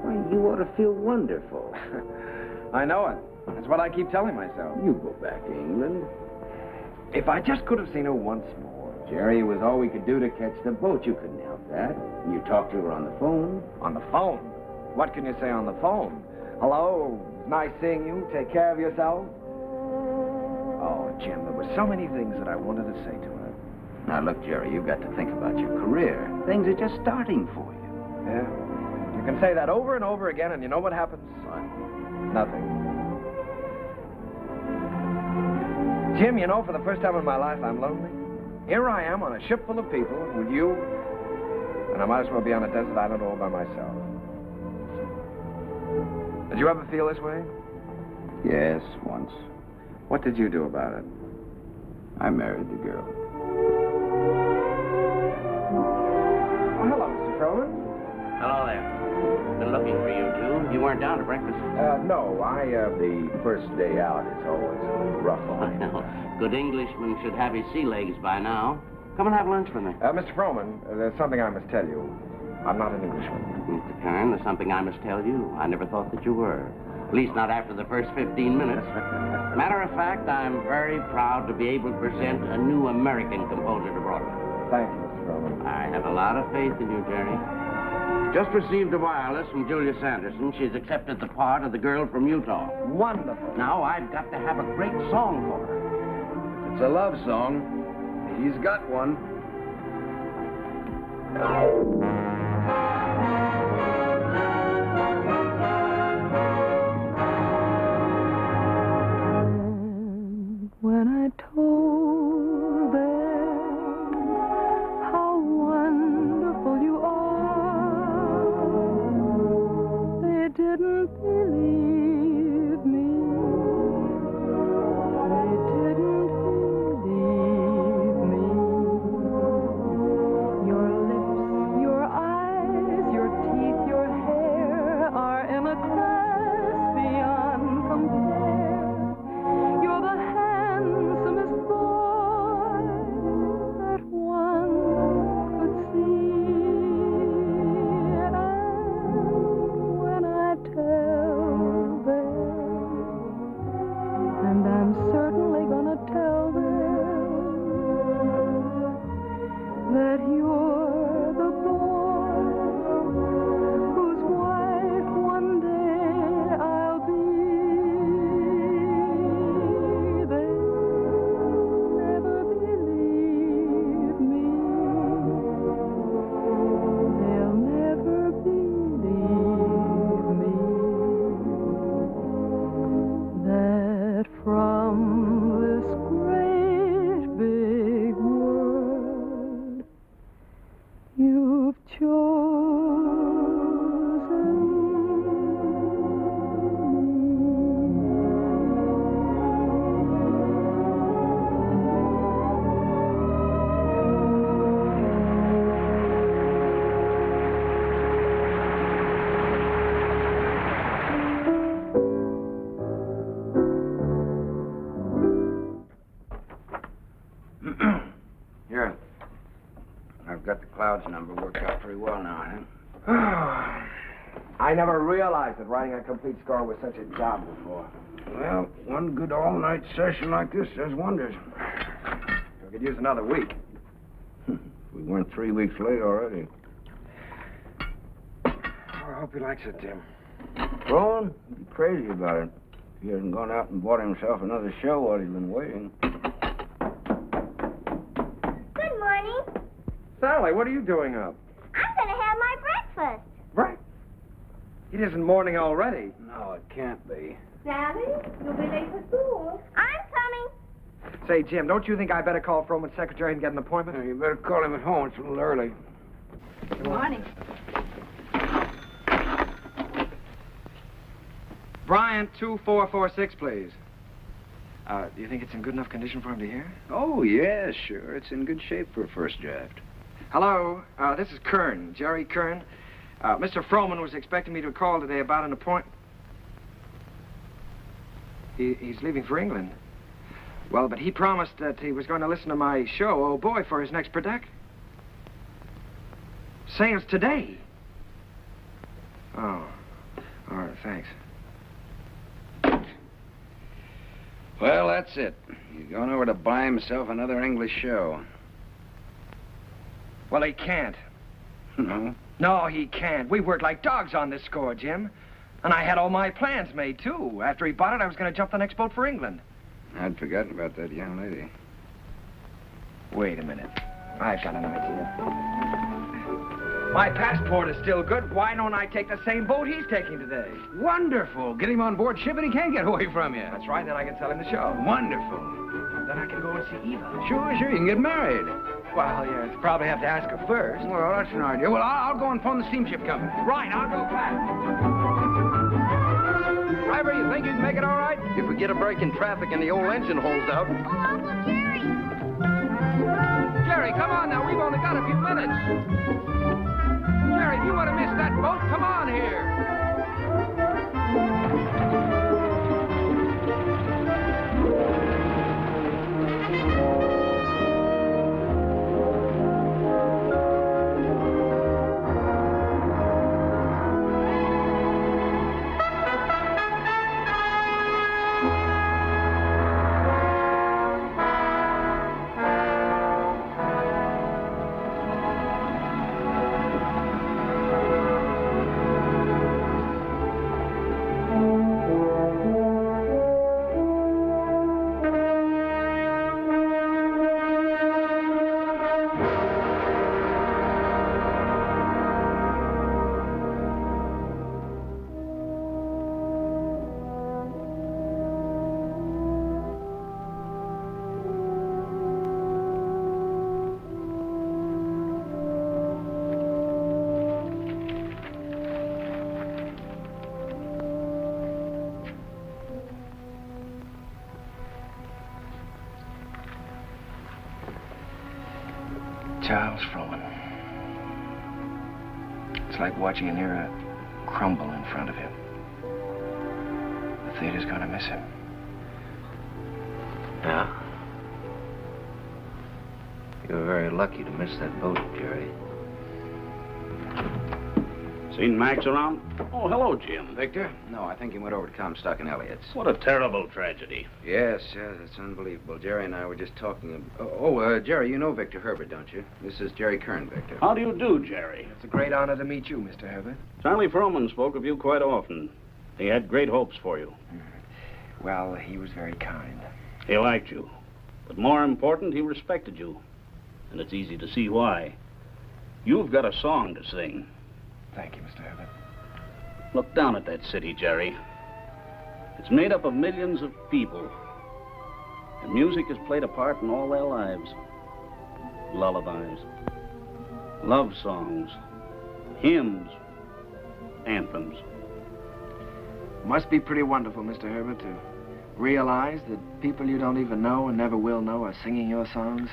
Why, you ought to feel wonderful. I know it. That's what I keep telling myself. You go back to England. If I just could have seen her once more. Jerry, it was all we could do to catch the boat. You couldn't help that. You talked to her on the phone. On the phone? What can you say on the phone? Hello, nice seeing you. Take care of yourself. Oh, Jim, there were so many things that I wanted to say to her. Now, look, Jerry, you've got to think about your career. Things are just starting for you. Yeah? You can say that over and over again, and you know what happens? What? Nothing. Jim, you know, for the first time in my life, I'm lonely. Here I am on a ship full of people with you, and I might as well be on a desert island all by myself. Did you ever feel this way? Yes, once. What did you do about it? I married the girl. Oh, hello, Mr. Frohman. Hello there. Been looking for you two. You weren't down to breakfast? No, the first day out is always rough on me. Good Englishman should have his sea legs by now. Come and have lunch with me. Mr. Frohman, there's something I must tell you. I'm not an Englishman. Mr. Kern, there's something I must tell you. I never thought that you were. At least not after the first 15 minutes. Matter of fact, I'm very proud to be able to present a new American composer to Broadway. Thank you, Mr. Roman. I have a lot of faith in you, Jerry. Just received a wireless from Julia Sanderson. She's accepted the part of the girl from Utah. Wonderful. Now I've got to have a great song for her. If it's a love song, he's got one. When I told them how wonderful you are, they didn't believe me. They didn't believe me. Your lips, your eyes, your teeth, your hair are in a class beyond compare. You're the handsomest boy that one could see. And when I tell them, and I'm certainly gonna tell them, that you're the boy whose wife one day I'll be, they'll never believe me. They'll never believe me. That from this great big world you've Here. I've got the Clouds number worked out pretty well now, huh? I never realized that writing a complete score was such a job before. Well, one good all-night session like this does wonders. We could use another week. We weren't 3 weeks late already. Oh, I hope he likes it, Tim. Rowan, he'd be crazy about it. He hasn't gone out and bought himself another show while he's been waiting. Good morning. Sally, what are you doing up? I'm going to have my breakfast. Right. It isn't morning already. No, it can't be. Sally, you'll be late for school. I'm coming. Say, Jim, don't you think I better call Froman's secretary and get an appointment? You better call him at home. It's a little early. Good morning. Bryant 2446, please. Do you think it's in good enough condition for him to hear? Oh, yeah, sure. It's in good shape for a first draft. Hello, this is Kern, Jerry Kern. Mr. Froman was expecting me to call today about an appointment. He's leaving for England. Well, but he promised that he was going to listen to my show, Oh Boy, for his next production. Sales today. Oh, all right, thanks. Well, that's it. He's going over to buy himself another English show. Well, he can't. No? No, he can't. We worked like dogs on this score, Jim. And I had all my plans made, too. After he bought it, I was going to jump the next boat for England. I'd forgotten about that young lady. Wait a minute. I've got an idea. My passport is still good. Why don't I take the same boat he's taking today? Wonderful. Get him on board ship and he can't get away from you. That's right. Then I can sell him the show. Wonderful. Then I can go and see Eva. Sure. You can get married. Well, you probably have to ask her first. Well, that's an idea. Well, I'll go and phone the steamship company. Right. I'll go back. Driver, you think you can make it all right? If we get a break in traffic and the old engine holds out. Oh, Uncle Jerry. Jerry, come on now. We've only got a few minutes. Jerry, if you want to miss that boat, come on here. Charles Froman. It's like watching an era crumble in front of you. The theater's gonna miss him. Yeah? You were very lucky to miss that boat, Jerry. Seen Max around? Oh, hello, Jim. Victor? No, I think he went over to Comstock and Elliott's. What a terrible tragedy. Yes, it's unbelievable. Jerry and I were just talking. Jerry, you know Victor Herbert, don't you? This is Jerry Kern, Victor. How do you do, Jerry? It's a great honor to meet you, Mr. Herbert. Charlie Froman spoke of you quite often. He had great hopes for you. Well, he was very kind. He liked you. But more important, he respected you. And it's easy to see why. You've got a song to sing. Thank you, Mr. Herbert. Look down at that city, Jerry. It's made up of millions of people. And music has played a part in all their lives. Lullabies, love songs, hymns, anthems. Must be pretty wonderful, Mr. Herbert, to realize that people you don't even know and never will know are singing your songs,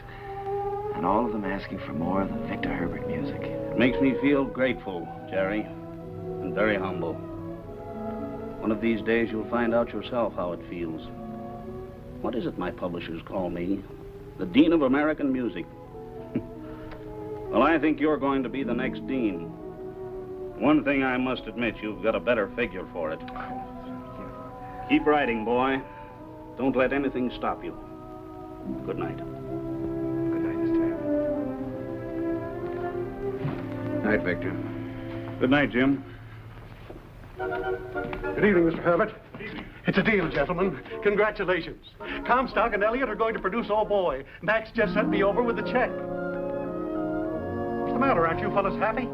and all of them asking for more of the Victor Herbert music. It makes me feel grateful, Jerry, and very humble. One of these days you'll find out yourself how it feels. What is it my publishers call me? The Dean of American Music. Well, I think you're going to be the next Dean. One thing I must admit, you've got a better figure for it. Keep writing, boy. Don't let anything stop you. Good night. Good night, Mr. Herbert. Night, Victor. Good night, Jim. Good evening, Mr. Herbert. It's a deal, gentlemen. Congratulations. Comstock and Elliott are going to produce Oh Boy. Max just sent me over with the check. What's the matter? Aren't you fellas happy?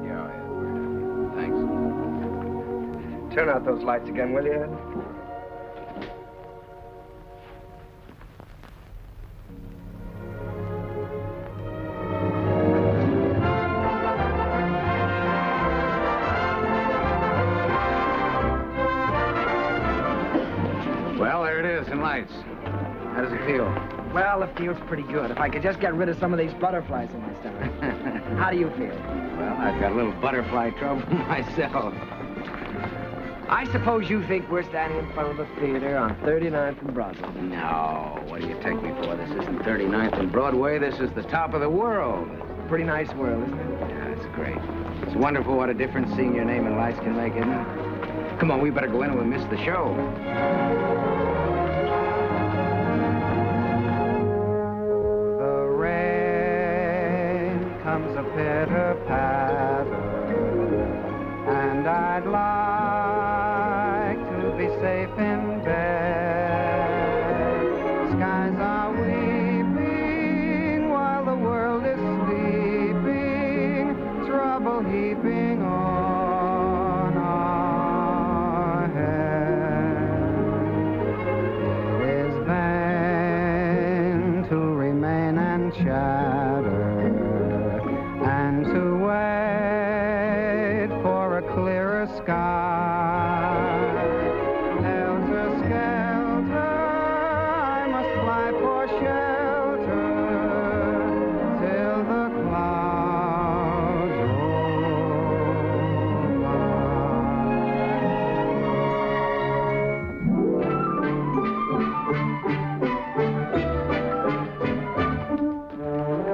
Yeah, thanks. Turn out those lights again, will you, Ed? Well, there it is in lights. How does it feel? Well, it feels pretty good. If I could just get rid of some of these butterflies in my stomach. How do you feel? Well, I've got a little butterfly trouble myself. I suppose you think we're standing in front of the theater on 39th and Broadway. No, what do you take me for? This isn't 39th and Broadway. This is the top of the world. Pretty nice world, isn't it? Yeah, it's great. It's wonderful what a difference seeing your name in lights can make, isn't it? Come on, we better go in or we'll miss the show. The rain comes a pitter-patter, and I'd like to be safe in bed. Skies are weeping while the world is sleeping, trouble heaping on our heads. It is vain to remain and chatter, and to wait for a clearer sky. Helter-skelter, I must fly for shelter till the clouds roll by.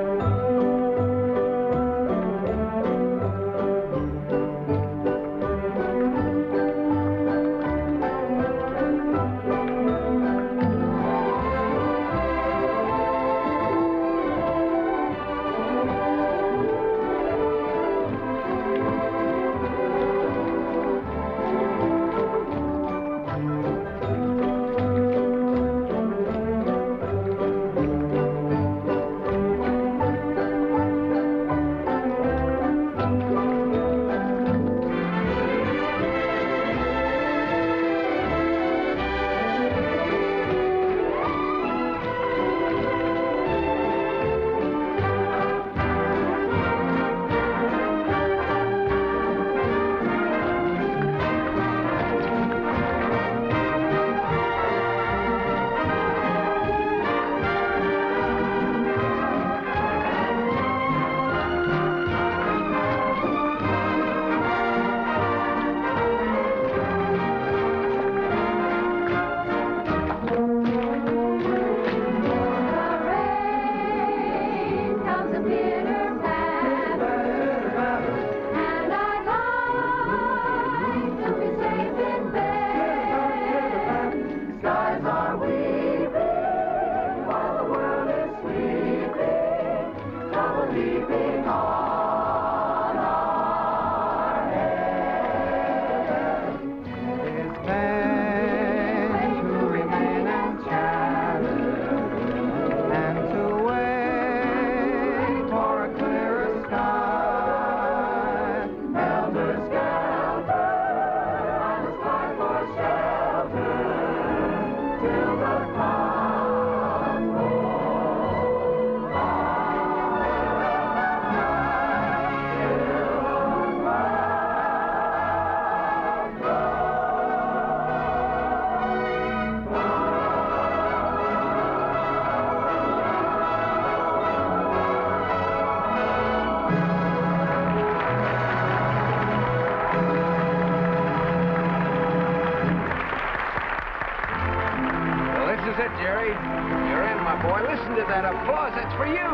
that applause. That's for you.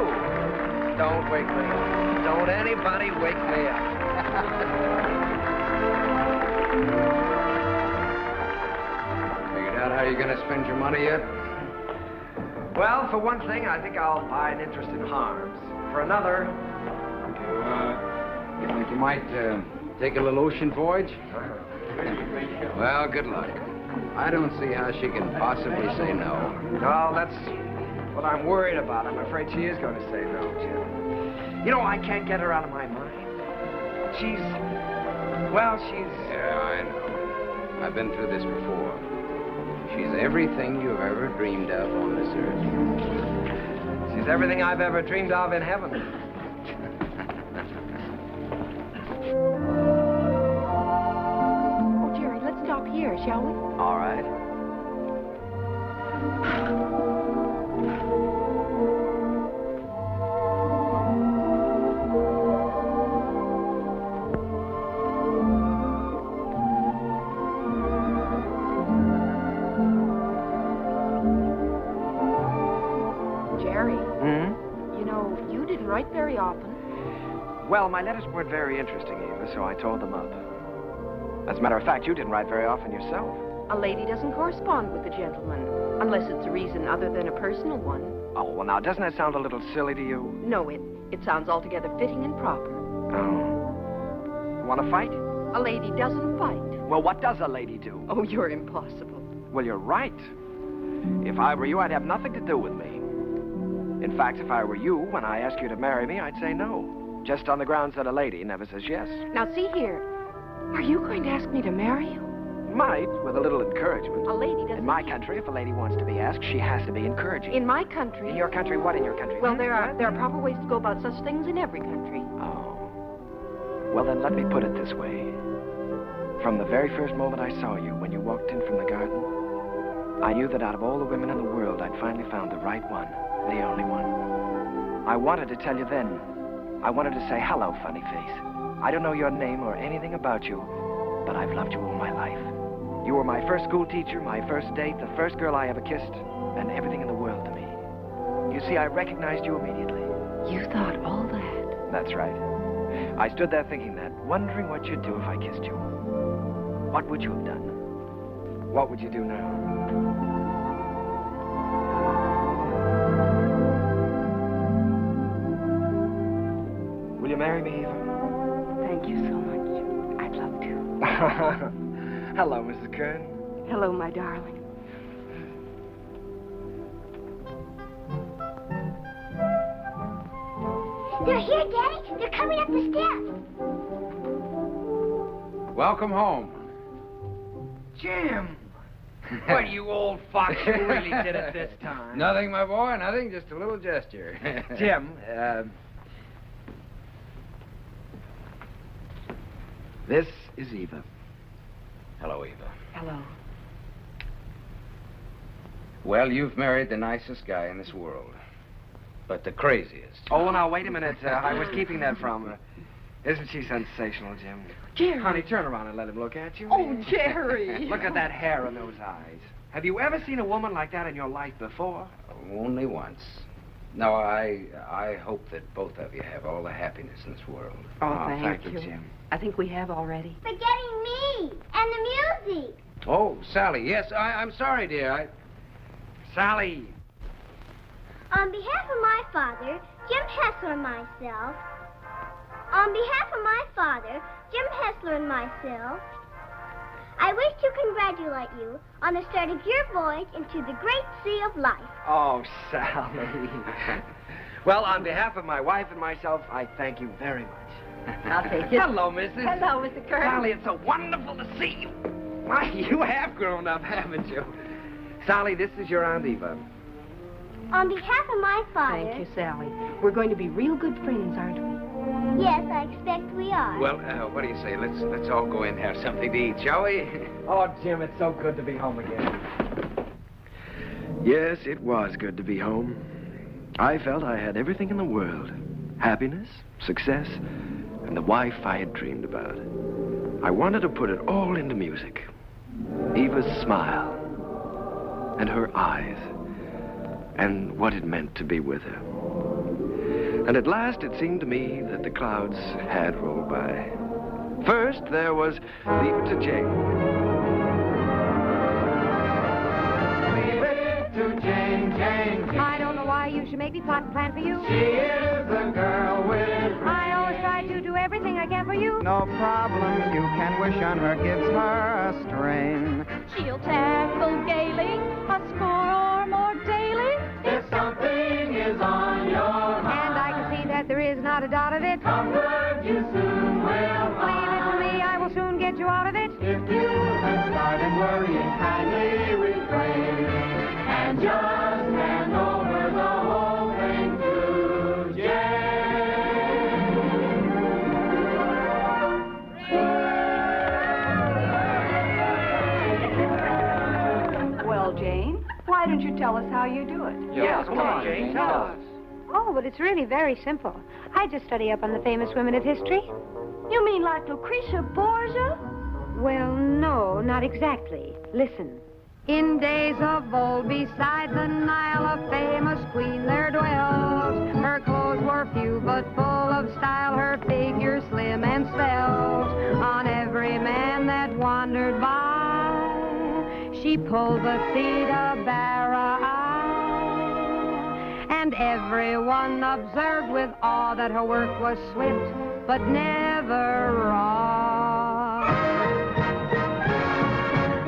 Don't wake me up. Don't anybody wake me up. Figured out how you're going to spend your money yet? Well, for one thing, I think I'll buy an interest in Harms. For another... You think you might take a little ocean voyage? Well, good luck. I don't see how she can possibly say no. Well, that's what I'm worried about. I'm afraid she is going to say no, Jim. You know, I can't get her out of my mind. She's... Yeah, I know. I've been through this before. She's everything you've ever dreamed of on this earth. She's everything I've ever dreamed of in heaven. Oh, Jerry, let's stop here, shall we? All right. Write very often. Well, my letters weren't very interesting, Eva, so I tore them up. As a matter of fact, you didn't write very often yourself. A lady doesn't correspond with a gentleman, unless it's a reason other than a personal one. Oh, well, now, doesn't that sound a little silly to you? No, it sounds altogether fitting and proper. Oh. You want to fight? A lady doesn't fight. Well, what does a lady do? Oh, you're impossible. Well, you're right. If I were you, I'd have nothing to do with me. In fact, if I were you, when I ask you to marry me, I'd say no. Just on the grounds that a lady never says yes. Now, see here. Are you going to ask me to marry you? Might, with a little encouragement. A lady doesn't... In my country, if a lady wants to be asked, she has to be encouraging. In my country... In your country? What in your country? Well, there are proper ways to go about such things in every country. Oh. Well, then let me put it this way. From the very first moment I saw you, when you walked in from the garden, I knew that out of all the women in the world, I'd finally found the right one. The only one. I wanted to tell you then. I wanted to say, hello, funny face. I don't know your name or anything about you, but I've loved you all my life. You were my first school teacher, my first date, the first girl I ever kissed, and everything in the world to me. You see, I recognized you immediately. You thought all that? That's right. I stood there thinking that, wondering what you'd do if I kissed you. What would you have done? What would you do now? Will you marry me, Eva? Thank you so much. I'd love to. Hello, Mrs. Kern. Hello, my darling. They're here, Daddy. They're coming up the steps. Welcome home. Jim! What, you old fox, you really did it this time. Nothing, my boy, nothing, just a little gesture. Jim, this is Eva. Hello, Eva. Hello. Well, you've married the nicest guy in this world, but the craziest. Oh, now, wait a minute. I was keeping that from her. Isn't she sensational, Jim? Jerry. Honey, turn around and let him look at you. Oh, Jerry. Look at that hair and those eyes. Have you ever seen a woman like that in your life before? Only once. No, I hope that both of you have all the happiness in this world. Oh, thank you, Jim. I think we have already. Forgetting me and the music. Oh, Sally, yes, I'm sorry, dear. Sally. On behalf of my father, Jim Hessler and myself. On behalf of my father, Jim Hessler and myself, I wish to congratulate you on the start of your voyage into the great sea of life. Oh, Sally. Well, on behalf of my wife and myself, I thank you very much. I'll take it. Hello, Mrs. Hello, Mr. Kern. Sally, it's so wonderful to see you. Why, you have grown up, haven't you? Sally, this is your Aunt Eva. On behalf of my father... Thank you, Sally. We're going to be real good friends, aren't we? Yes, I expect we are. Well, what do you say? Let's all go in and have something to eat, shall we? Oh, Jim, it's so good to be home again. Yes, it was good to be home. I felt I had everything in the world. Happiness, success, and the wife I had dreamed about. I wanted to put it all into music. Eva's smile and her eyes. and what it meant to be with her. And at last it seemed to me that the clouds had rolled by. First, there was Leave It to Jane. Leave it to Jane, Jane, Jane. I don't know why you should make me plot and plan for you. She is the girl with... I always try to do everything I can for you. No problem you can wish on her gives her a strain. She'll tackle gaily, a score or more daily. If something is on your mind, And I can see that there is not a dot of it. comfort you soon will find. Leave it to me, I will soon get you out of it. If you have started worrying, kindly refrain and just hand over the whole thing to Well, Jane, why don't you tell us how you do it? Yeah, come on, Jane, tell us. Oh, but it's really very simple. I just study up on the famous women of history. You mean like Lucretia Borgia? Well, no, not exactly. Listen. In days of old, beside the Nile, a famous queen there dwelt. Her clothes were few, but full of style, her figure slim and svelte. On every man that wandered by, she pulled the Theta Bara eye. And everyone observed with awe that her work was swift, but never raw.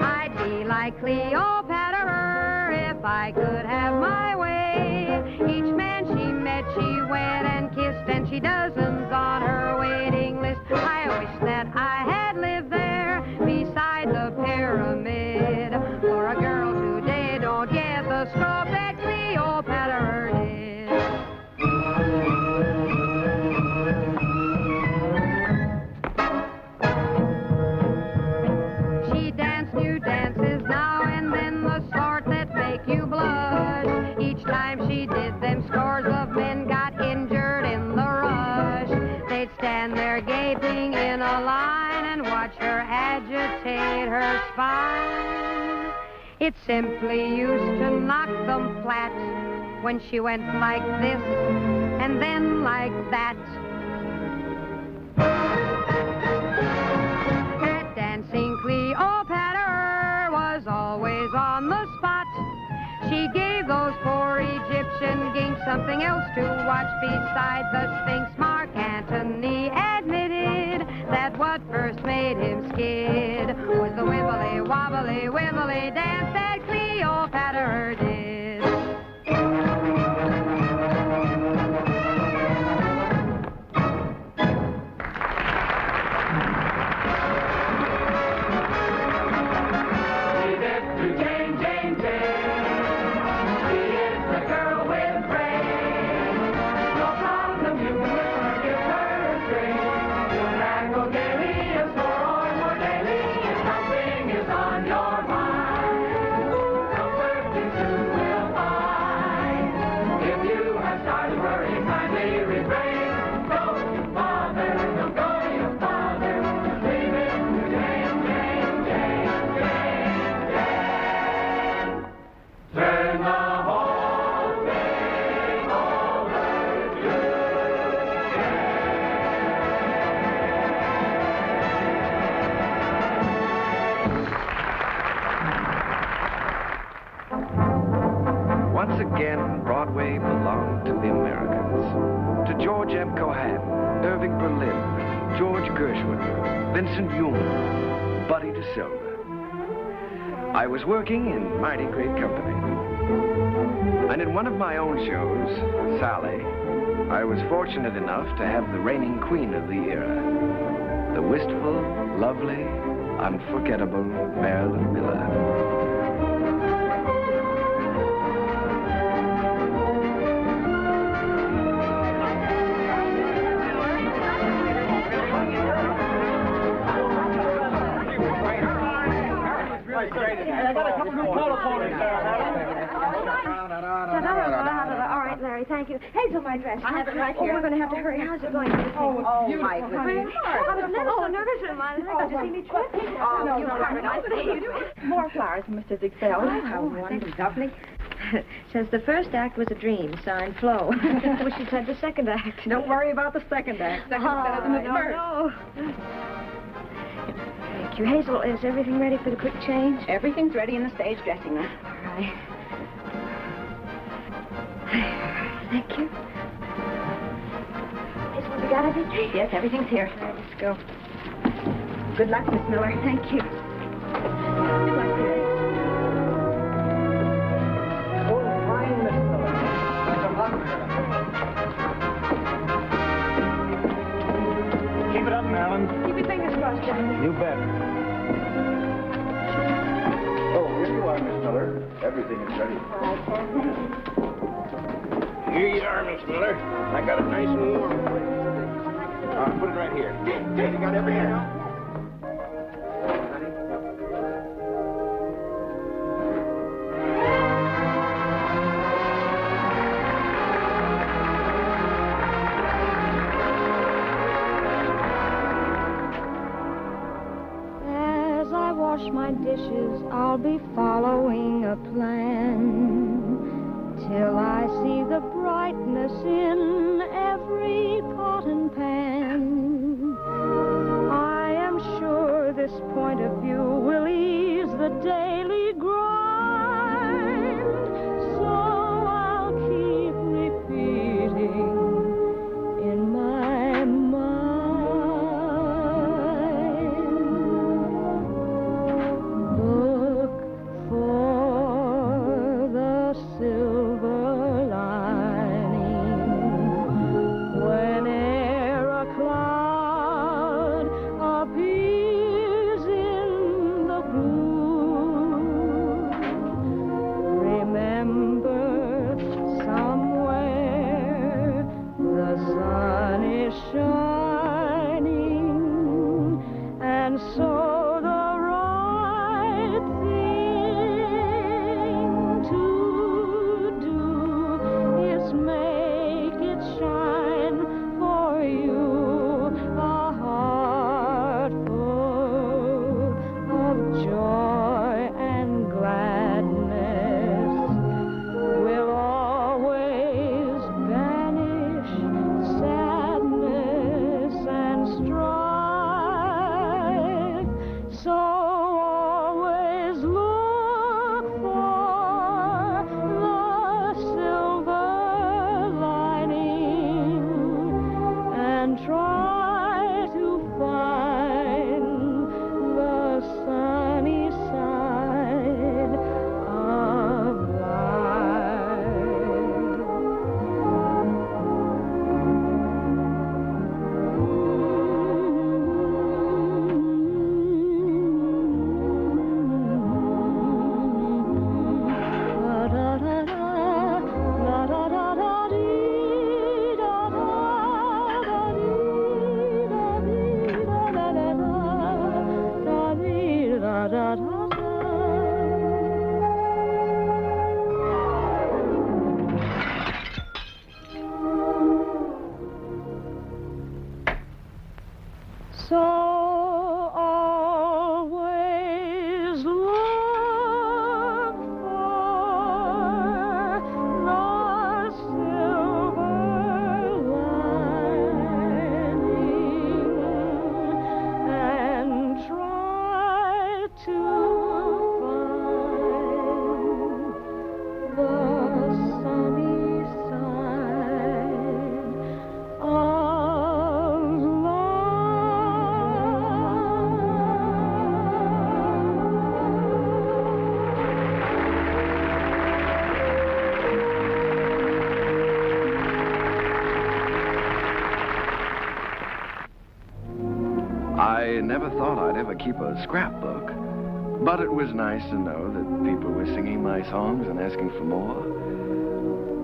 I'd be like Cleopatra if I could have my way. Each man she met, she wed and kissed, and she dozens on her waiting list. I wish that I had lived there beside the pyramid. For a girl today don't get the scope that Cleopatra did. She danced new dances now and then, the sort that make you blush. Each time she did them, scores of men got injured in the rush. They'd stand there gaping in a line and watch her agitate her spine. It simply used to knock them flat when she went like this and then like that. That dancing Cleopatra was always on the spot. She gave those poor Egyptian ginks something else to watch besides the Sphinx. Mark Antony admitted that what first made him skid was the wibbly wobbly wibbly dance that Cleopatra did. Leave it to Jane, Jane, Jane. She is the girl with brains. No problem you can with her, give her a string. You'll tackle gaily, a score or more daily. If something is on your mind, comfort you soon will find. If you have started worrying, kindly refrain. Don't you bother, don't go to your father. Leave it to Jane, Jane, Jane, Jane, Jane. Turn the whole thing over to Once again, Broadway belonged to the Americans. To George M. Cohan, Irving Berlin, George Gershwin, Vincent Youm, Buddy DeSilva. I was working in mighty great company. And in one of my own shows, Sally, I was fortunate enough to have the reigning queen of the era, the wistful, lovely, unforgettable Marilyn Miller. I got a couple new telephones All right, Larry, thank you. Hazel, my dress. I have it right here. Oh, we're going to have to hurry. How's it going? my goodness. I was a little nervous in my leg. Did you see me trip? No, you are nice. More flowers, Mr. Dixell. Oh, wonderful. Lovely. Says the first act was a dream, signed Flo. Wish she'd said the second act. Don't worry about the second act. Second's better than the first. No. Thank you. Hazel, is everything ready for the quick change? Everything's ready in the stage dressing room. All right. Thank you. Hazel, have you got everything? Yes, everything's here. All right, let's go. Good luck, Miss Miller. Thank you. Good luck, dear. Oh, fine, Miss Miller. Keep it up, Marilyn. Keep your fingers crossed, Johnny. You bet. Oh, here you are, Miss Miller. Everything is ready. Here you are, Miss Miller. I got it nice and warm for you. Put it right here. You got everything else? As I wash my dishes, I'll be following a plan till I see the brightness in every pot and pan. I am sure this point of view will ease the daily grind, so I'll keep repeating in my mind. Look for the silver lining whene'er a cloud appears in the blue. Remember, somewhere the sun is shining, and so the right thing to do is make it shine for you. A heart full of joy and gladness will always banish sadness and strife. So always look for the silver lining and try to find the sunny side of So always look for the silver lining and try to find the sunny side of I never thought I'd ever keep a scrapbook, but it was nice to know that people were singing my songs and asking for more.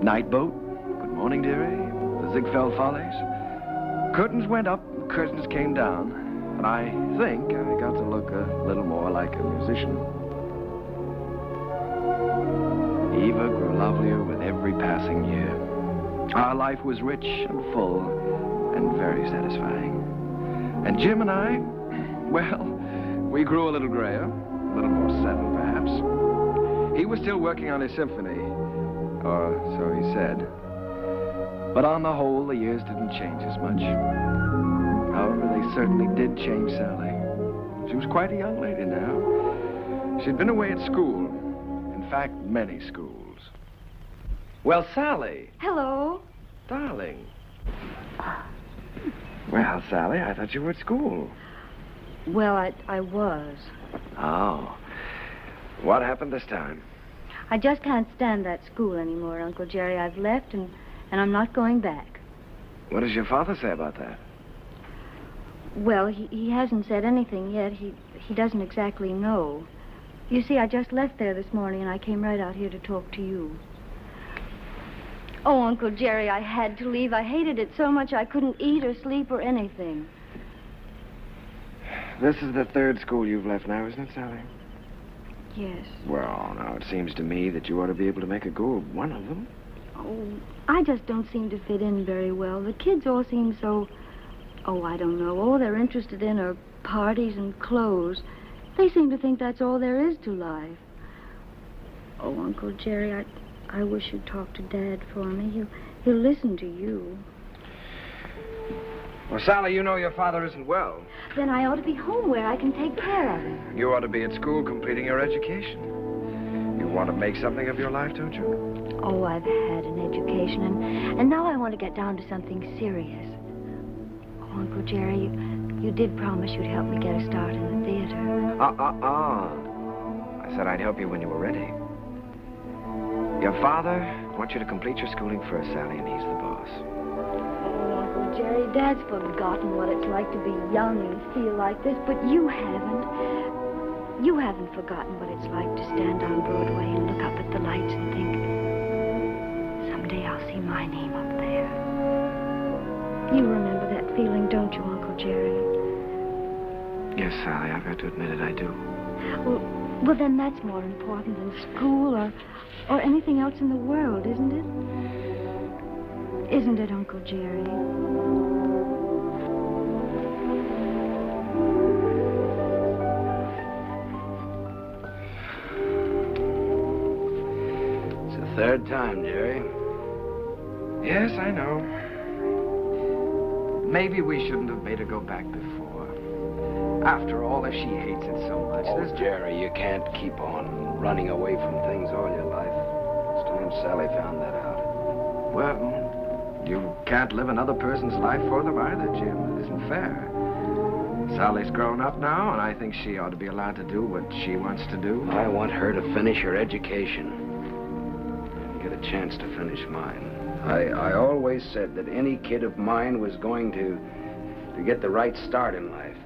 Night Boat, Good Morning Dearie, The Ziegfeld Follies. Curtains went up, curtains came down, and I think I got to look a little more like a musician. Eva grew lovelier with every passing year. Our life was rich and full and very satisfying. And Jim and I, well, we grew a little grayer, a little more settled, perhaps. He was still working on his symphony, or so he said. But on the whole, the years didn't change as much. However, they certainly did change Sally. She was quite a young lady now. She'd been away at school. In fact, many schools. Well, Sally. Hello. Darling. Well, Sally, I thought you were at school. Well, I was. Oh. What happened this time? I just can't stand that school anymore, Uncle Jerry. I've left, and I'm not going back. What does your father say about that? Well, he hasn't said anything yet. He doesn't exactly know. You see, I just left there this morning, and I came right out here to talk to you. Oh, Uncle Jerry, I had to leave. I hated it so much I couldn't eat or sleep or anything. This is the third school you've left now, isn't it, Sally? Yes. Well, now, it seems to me that you ought to be able to make a go of one of them. Oh, I just don't seem to fit in very well. The kids all seem so... Oh, I don't know. All they're interested in are parties and clothes. They seem to think that's all there is to life. Oh, Uncle Jerry, I wish you'd talk to Dad for me. He'll listen to you. Well, Sally, you know your father isn't well. Then I ought to be home where I can take care of him. You ought to be at school completing your education. You want to make something of your life, don't you? Oh, I've had an education, and now I want to get down to something serious. Oh, Uncle Jerry, you did promise you'd help me get a start in the theater. I said I'd help you when you were ready. Your father wants you to complete your schooling first, Sally, and he's the boss. Oh, Uncle Jerry, Dad's forgotten what it's like to be young and feel like this, but you haven't. You haven't forgotten what it's like to stand on Broadway and look up at the lights and think, someday I'll see my name up there. You remember that feeling, don't you, Uncle Jerry? Yes, Sally, I've got to admit it, I do. Well, then that's more important than school or anything else in the world, isn't it? Isn't it, Uncle Jerry? It's the third time, Jerry. Yes, I know. Maybe we shouldn't have made her go back before. After all, if she hates it so much. Oh, Jerry, you can't keep on running away from things all your life. It's time Sally found that out. Well, you can't live another person's life for them either, Jim. It isn't fair. Sally's grown up now, and I think she ought to be allowed to do what she wants to do. I want her to finish her education and get a chance to finish mine. I always said that any kid of mine was going to get the right start in life.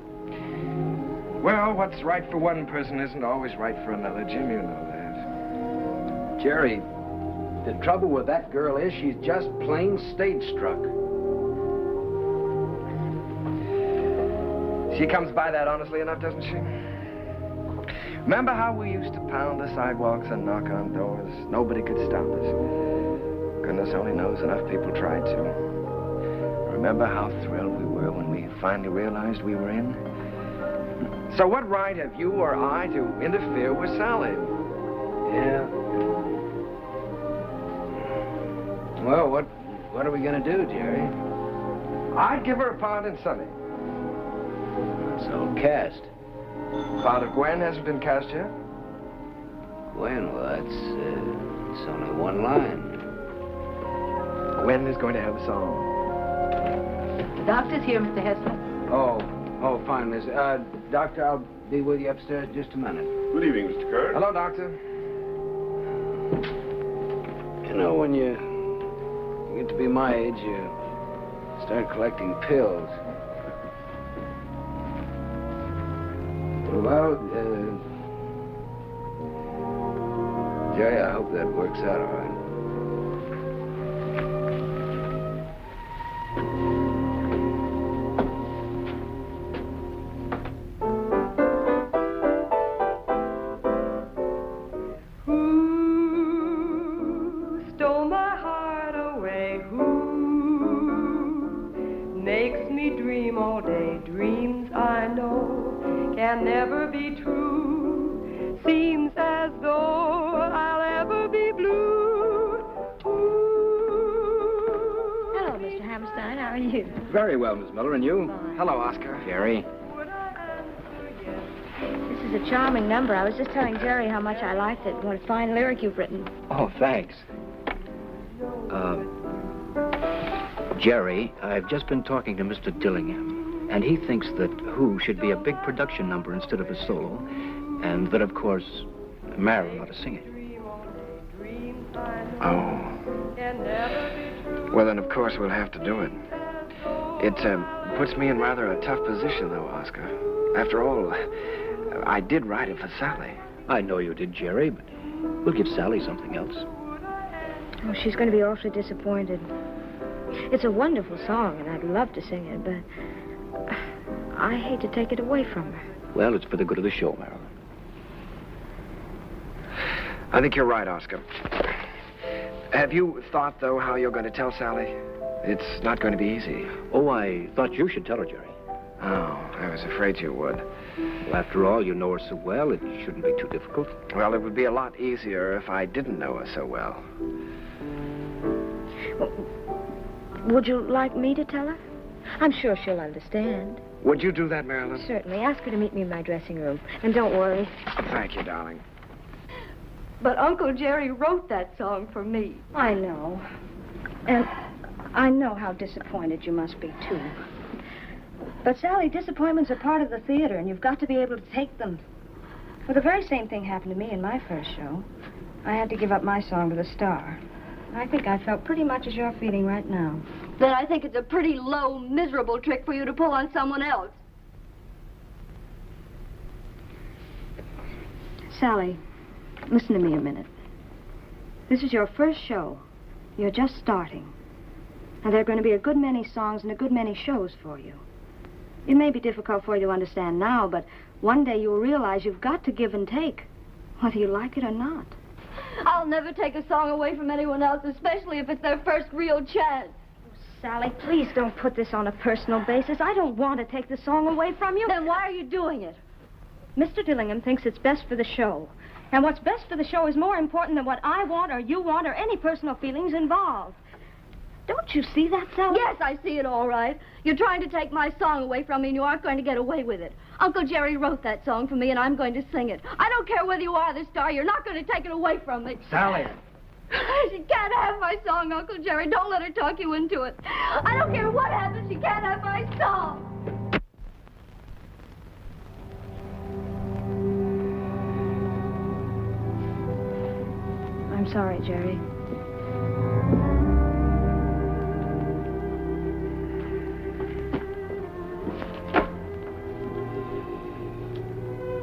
Well, what's right for one person isn't always right for another, Jim. You know that. Jerry, the trouble with that girl is she's just plain stage-struck. She comes by that honestly enough, doesn't she? Remember how we used to pound the sidewalks and knock on doors? Nobody could stop us. Goodness only knows enough people tried to. Remember how thrilled we were when we finally realized we were in? So what right have you or I to interfere with Sally? Yeah. Well, what are we going to do, Jerry? I'd give her a part in Sunny. So cast. Part of Gwen hasn't been cast yet? Gwen, well, it's only one line. Gwen is going to have a song. The doctor's here, Mr. Heflin. Oh, fine, Miss. Doctor, I'll be with you upstairs in just a minute. Good evening, Mr. Kern. Hello, Doctor. You know, when you get to be my age, you start collecting pills. Well, Jerry, I hope that works out all right. How are you? Very well, Miss Miller, and you? Hello, Oscar. Jerry. This is a charming number. I was just telling Jerry how much I liked it. What a fine lyric you've written. Oh, thanks. Jerry, I've just been talking to Mr. Dillingham, and he thinks that Who should be a big production number instead of a solo, and that, of course, Marilyn ought to sing it. Oh. Well, then, of course, we'll have to do it. It puts me in rather a tough position, though, Oscar. After all, I did write it for Sally. I know you did, Jerry, but we'll give Sally something else. Oh, she's going to be awfully disappointed. It's a wonderful song, and I'd love to sing it, but I hate to take it away from her. Well, it's for the good of the show, Marilyn. I think you're right, Oscar. Have you thought, though, how you're going to tell Sally? It's not going to be easy. Oh, I thought you should tell her, Jerry. Oh, I was afraid you would. Well, after all, you know her so well, it shouldn't be too difficult. Well, it would be a lot easier if I didn't know her so well. Would you like me to tell her? I'm sure she'll understand. Would you do that, Marilyn? Certainly. Ask her to meet me in my dressing room. And don't worry. Thank you, darling. But Uncle Jerry wrote that song for me. I know. And I know how disappointed you must be, too. But, Sally, disappointments are part of the theater, and you've got to be able to take them. Well, the very same thing happened to me in my first show. I had to give up my song to the star. I think I felt pretty much as you're feeling right now. Then I think it's a pretty low, miserable trick for you to pull on someone else. Sally, listen to me a minute. This is your first show. You're just starting. And there are going to be a good many songs and a good many shows for you. It may be difficult for you to understand now, but one day you'll realize you've got to give and take, whether you like it or not. I'll never take a song away from anyone else, especially if it's their first real chance. Sally, please don't put this on a personal basis. I don't want to take the song away from you. Then why are you doing it? Mr. Dillingham thinks it's best for the show. And what's best for the show is more important than what I want or you want or any personal feelings involved. Don't you see that, Sally? Yes, I see it all right. You're trying to take my song away from me, and you aren't going to get away with it. Uncle Jerry wrote that song for me, and I'm going to sing it. I don't care whether you are the star. You're not going to take it away from me. Sally! She can't have my song, Uncle Jerry. Don't let her talk you into it. I don't care what happens. She can't have my song. I'm sorry, Jerry.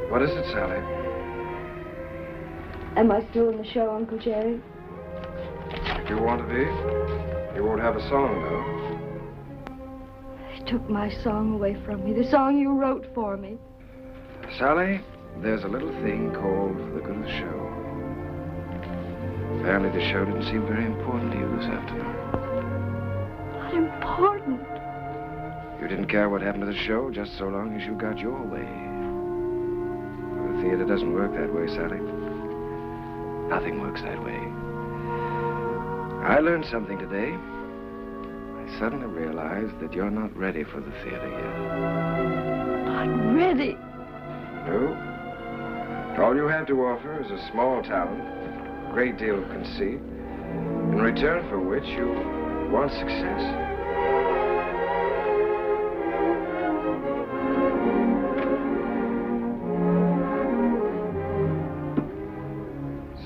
What is it, Sally? Am I still in the show, Uncle Jerry? You want to be? You won't have a song, though. They took my song away from me, the song you wrote for me. Sally, there's a little thing called the good of the show. Apparently the show didn't seem very important to you this afternoon. Not important? You didn't care what happened to the show just so long as you got your way. The theater doesn't work that way, Sally. Nothing works that way. I learned something today. I suddenly realized that you're not ready for the theater yet. Not ready? No. All you have to offer is a small talent, a great deal of conceit, in return for which you want success.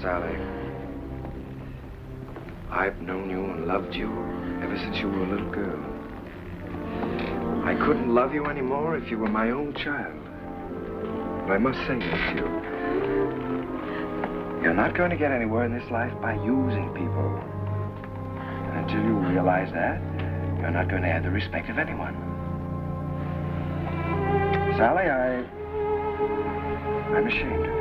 Sally, I've known you and loved you ever since you were a little girl. I couldn't love you anymore if you were my own child. But I must say this to you. You're not going to get anywhere in this life by using people. And until you realize that, you're not going to have the respect of anyone. Sally, I'm ashamed of you.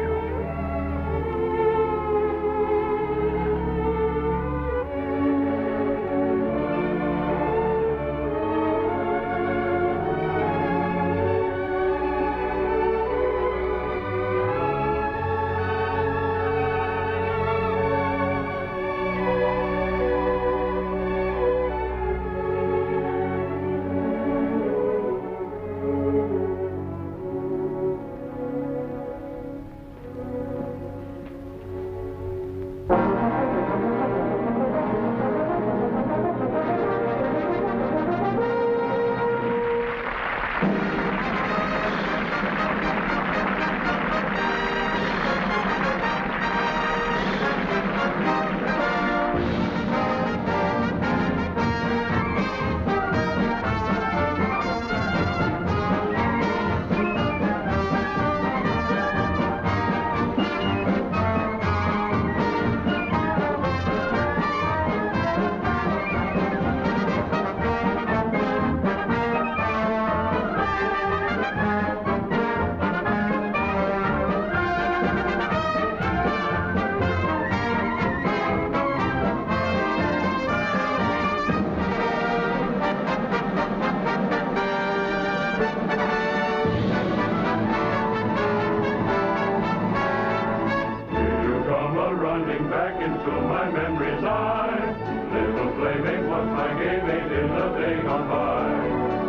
in the day gone by.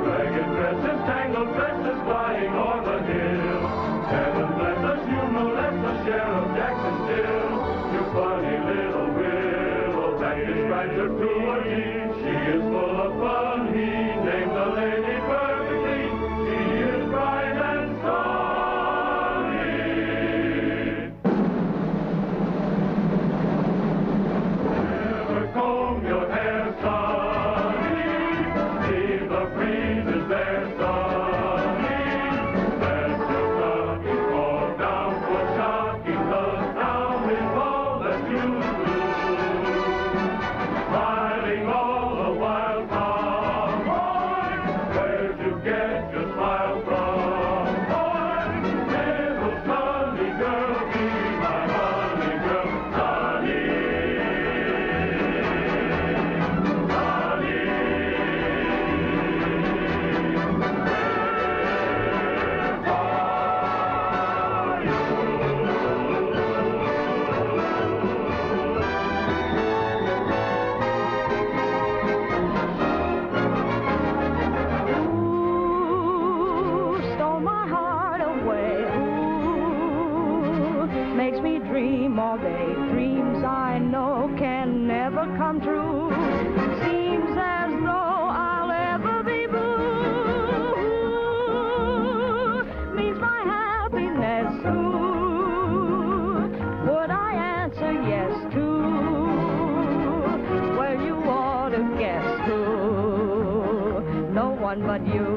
Ragged dresses, tangled dresses, flying o'er the hill. Heaven bless us, you no less the Sheriff Jacksonville. You funny little willow, that describes her to a T. She is full of fun, he named the lady perfectly. She is bright and sunny. Never comb your hair, sonny. Leave the breezes there, sonny. Let your stockings fall down for shocking, 'cause now is all that you do. Smiling all the while, Tom, boy, where'd you get your smile from, boy? Little sunny girl, be my honey girl, sunny, sunny. Stole my heart away. Ooh, makes me dream all day. Dreams I know can never come true. Seems as though I'll ever be blue. Means my happiness soon. Would I answer yes to? Well, you ought to guess who. No one but you.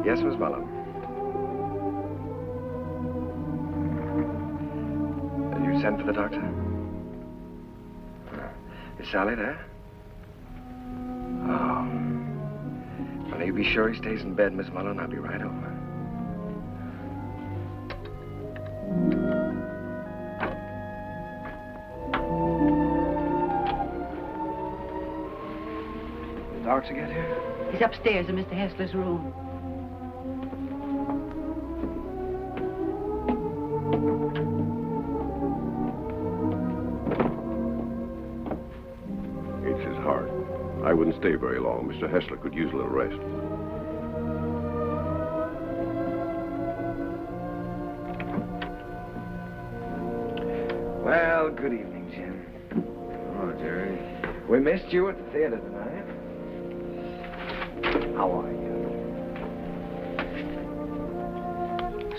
Yes, Miss Mullin. You sent for the doctor? Is Sally there? Oh. Well, you be sure he stays in bed, Miss Mullin. I'll be right over. The doctor get here? He's upstairs in Mr. Hessler's room. It's his heart. I wouldn't stay very long. Mr. Hessler could use a little rest. Well, good evening, Jim. Oh, Jerry. We missed you at the theater tonight. How are you?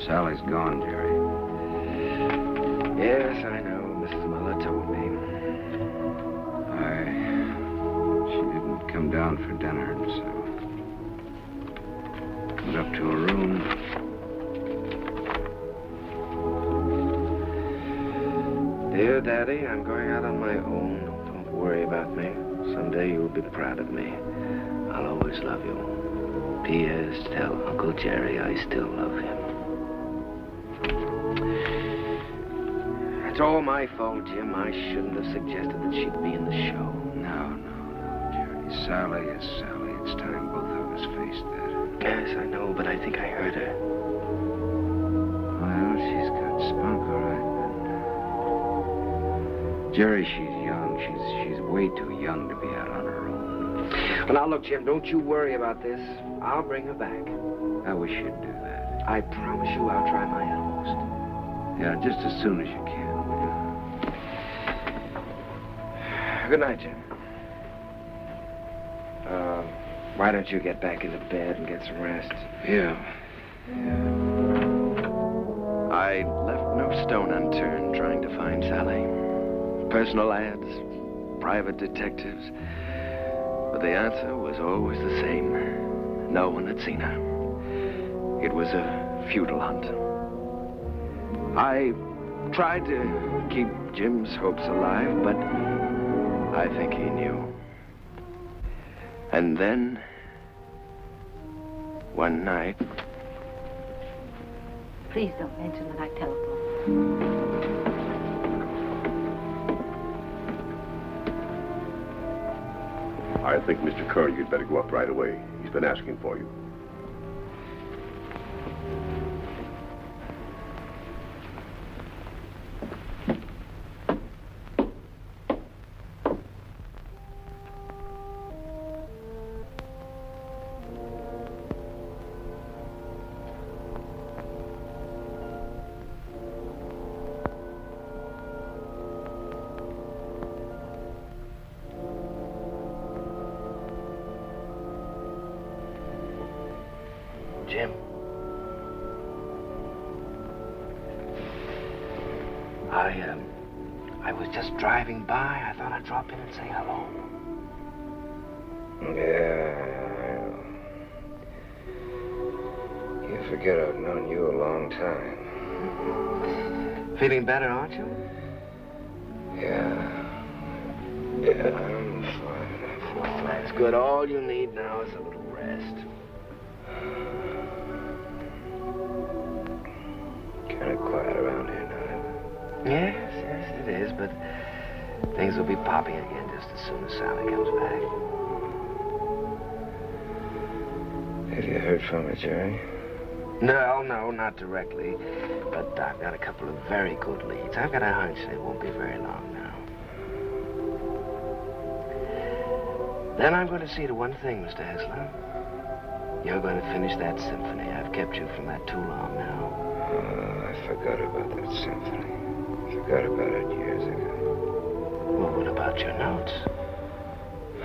Sally's gone, Jerry. Yes, I know. Mrs. Muller told me. down for dinner, so went up to her room. Dear Daddy, I'm going out on my own. Don't worry about me. Someday you'll be proud of me. I'll always love you. P.S. Tell Uncle Jerry I still love him. It's all my fault, Jim. I shouldn't have suggested that she'd be in the show. No, Jerry. Sally is Sally. It's time both of us faced that. Yes, I know, but I think I heard her. Well, she's got spunk, all right. Jerry, she's young. She's way too young to be out on her own. Well, now, look, Jim, don't you worry about this. I'll bring her back. I wish you'd do that. I promise you I'll try my utmost. Yeah, just as soon as you can. Good night, Jim. Why don't you get back into bed and get some rest? Yeah. I left no stone unturned trying to find Sally. Personal ads, private detectives. But the answer was always the same. No one had seen her. It was a futile hunt. I tried to keep Jim's hopes alive, but I think he knew. And then, one night... Please don't mention that I telephoned. I think, Mr. Kern, you'd better go up right away. He's been asking for you. Jim. I was just driving by. I thought I'd drop in and say hello. Yeah. You forget I've known you a long time. Feeling better, aren't you? Yeah, I'm fine. That's good. All you need now is a little rest. Kind of quiet around here now. Yes, it is, but things will be popping again just as soon as Sally comes back. Have you heard from her, Jerry? No, not directly. But I've got a couple of very good leads. I've got a hunch it won't be very long now. Then I'm going to see to one thing, Mr. Hessler. You're going to finish that symphony. I've kept you from that too long now. Oh, I forgot about that symphony. Forgot about it years ago. Well, what about your notes?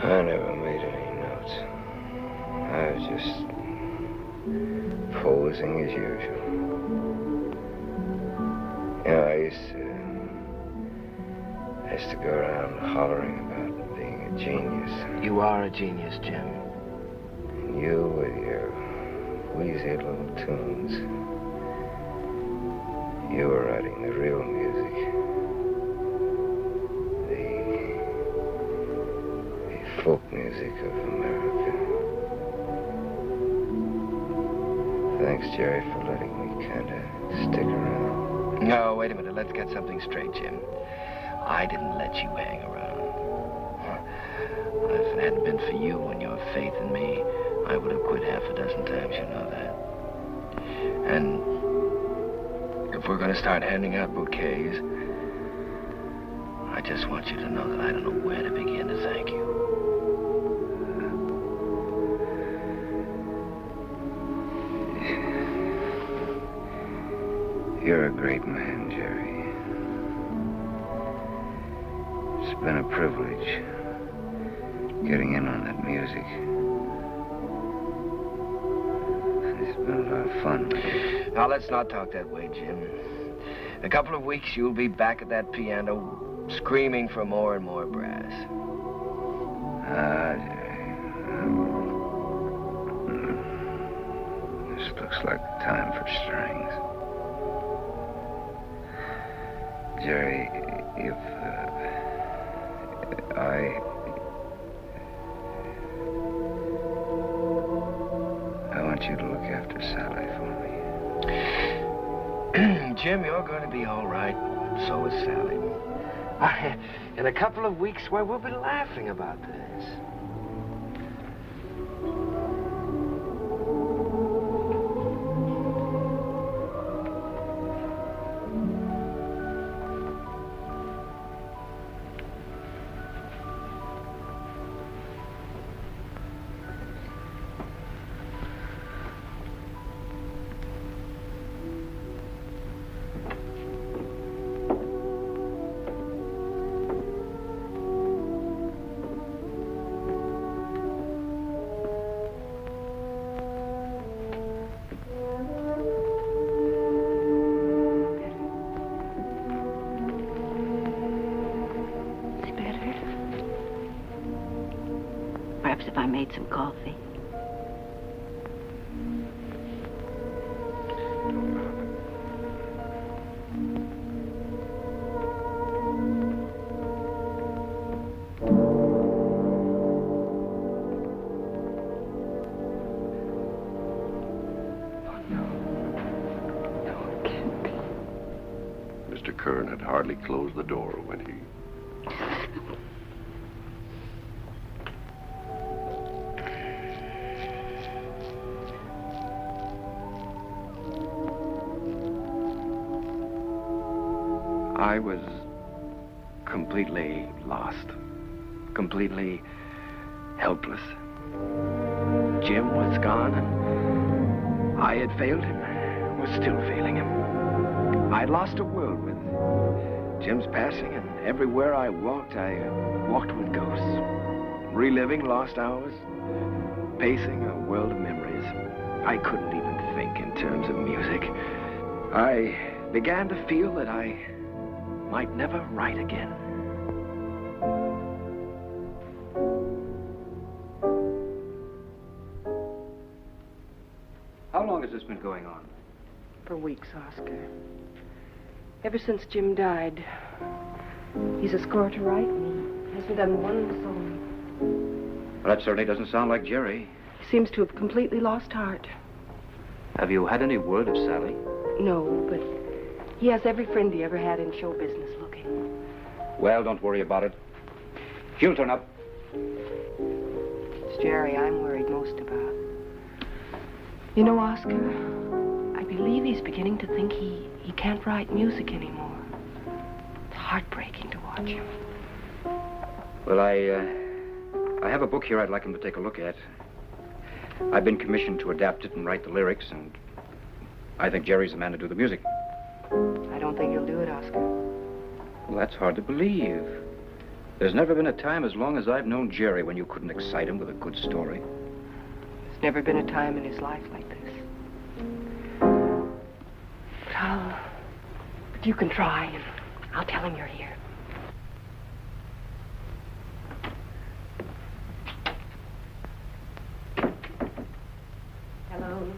I never made any notes. I was just posing as usual. You know, I used to go around hollering about being a genius. You are a genius, Jim. And you with your wheezy little tunes. You were writing the real music. The folk music of America. Thanks, Jerry, for letting me kind of stick around. No, wait a minute. Let's get something straight, Jim. I didn't let you hang around. If it hadn't been for you and your faith in me, I would have quit half a dozen times, you know that. And if we're going to start handing out bouquets, I just want you to know that I don't know where to begin to thank you. You're a great man, Jerry. It's been a privilege getting in on that music. It's been a lot of fun with you. Now, let's not talk that way, Jim. In a couple of weeks, you'll be back at that piano, screaming for more and more brass. Ah, Jerry, This looks like the time for strings. Jerry, if I want you to look after Sally for me. Jim, you're going to be all right. So is Sally. In a couple of weeks, why, we'll be laughing about this. If I made some coffee. Mr. Kern had hardly closed the door when he... I was completely lost, completely helpless. Jim was gone, and I had failed him, was still failing him. I'd lost a world with Jim's passing, and everywhere I walked with ghosts, reliving lost hours, pacing a world of memories. I couldn't even think in terms of music. I began to feel that I might never write again. How long has this been going on? For weeks, Oscar. Ever since Jim died. He's a score to write, and he hasn't done one song. Well, that certainly doesn't sound like Jerry. He seems to have completely lost heart. Have you had any word of Sally? No, but he has every friend he ever had in show business looking. Well, don't worry about it. She'll turn up. It's Jerry I'm worried most about. You know, Oscar, I believe he's beginning to think he can't write music anymore. It's heartbreaking to watch him. Well, I have a book here I'd like him to take a look at. I've been commissioned to adapt it and write the lyrics, and I think Jerry's the man to do the music. I don't think he'll do it, Oscar. Well, that's hard to believe. There's never been a time as long as I've known Jerry when you couldn't excite him with a good story. There's never been a time in his life like this. But you can try, and I'll tell him you're here. Hello.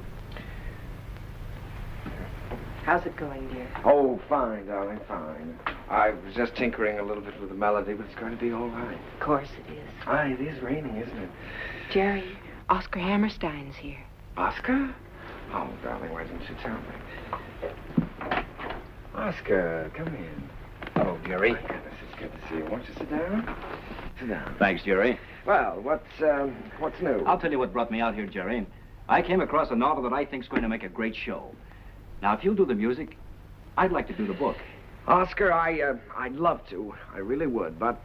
How's it going, dear? Oh, fine, darling, fine. I was just tinkering a little bit with the melody, but it's going to be all right. Of course it is. It is raining, isn't it? Jerry, Oscar Hammerstein's here. Oscar? Oh, darling, why didn't you tell me? Oscar, come in. Hello, Jerry. My goodness, it's good to see you. Won't you sit down? Sit down. Thanks, Jerry. Well, what's new? I'll tell you what brought me out here, Jerry. I came across a novel that I think's going to make a great show. Now, if you'll do the music, I'd like to do the book. Oscar, I'd love to. I really would, but,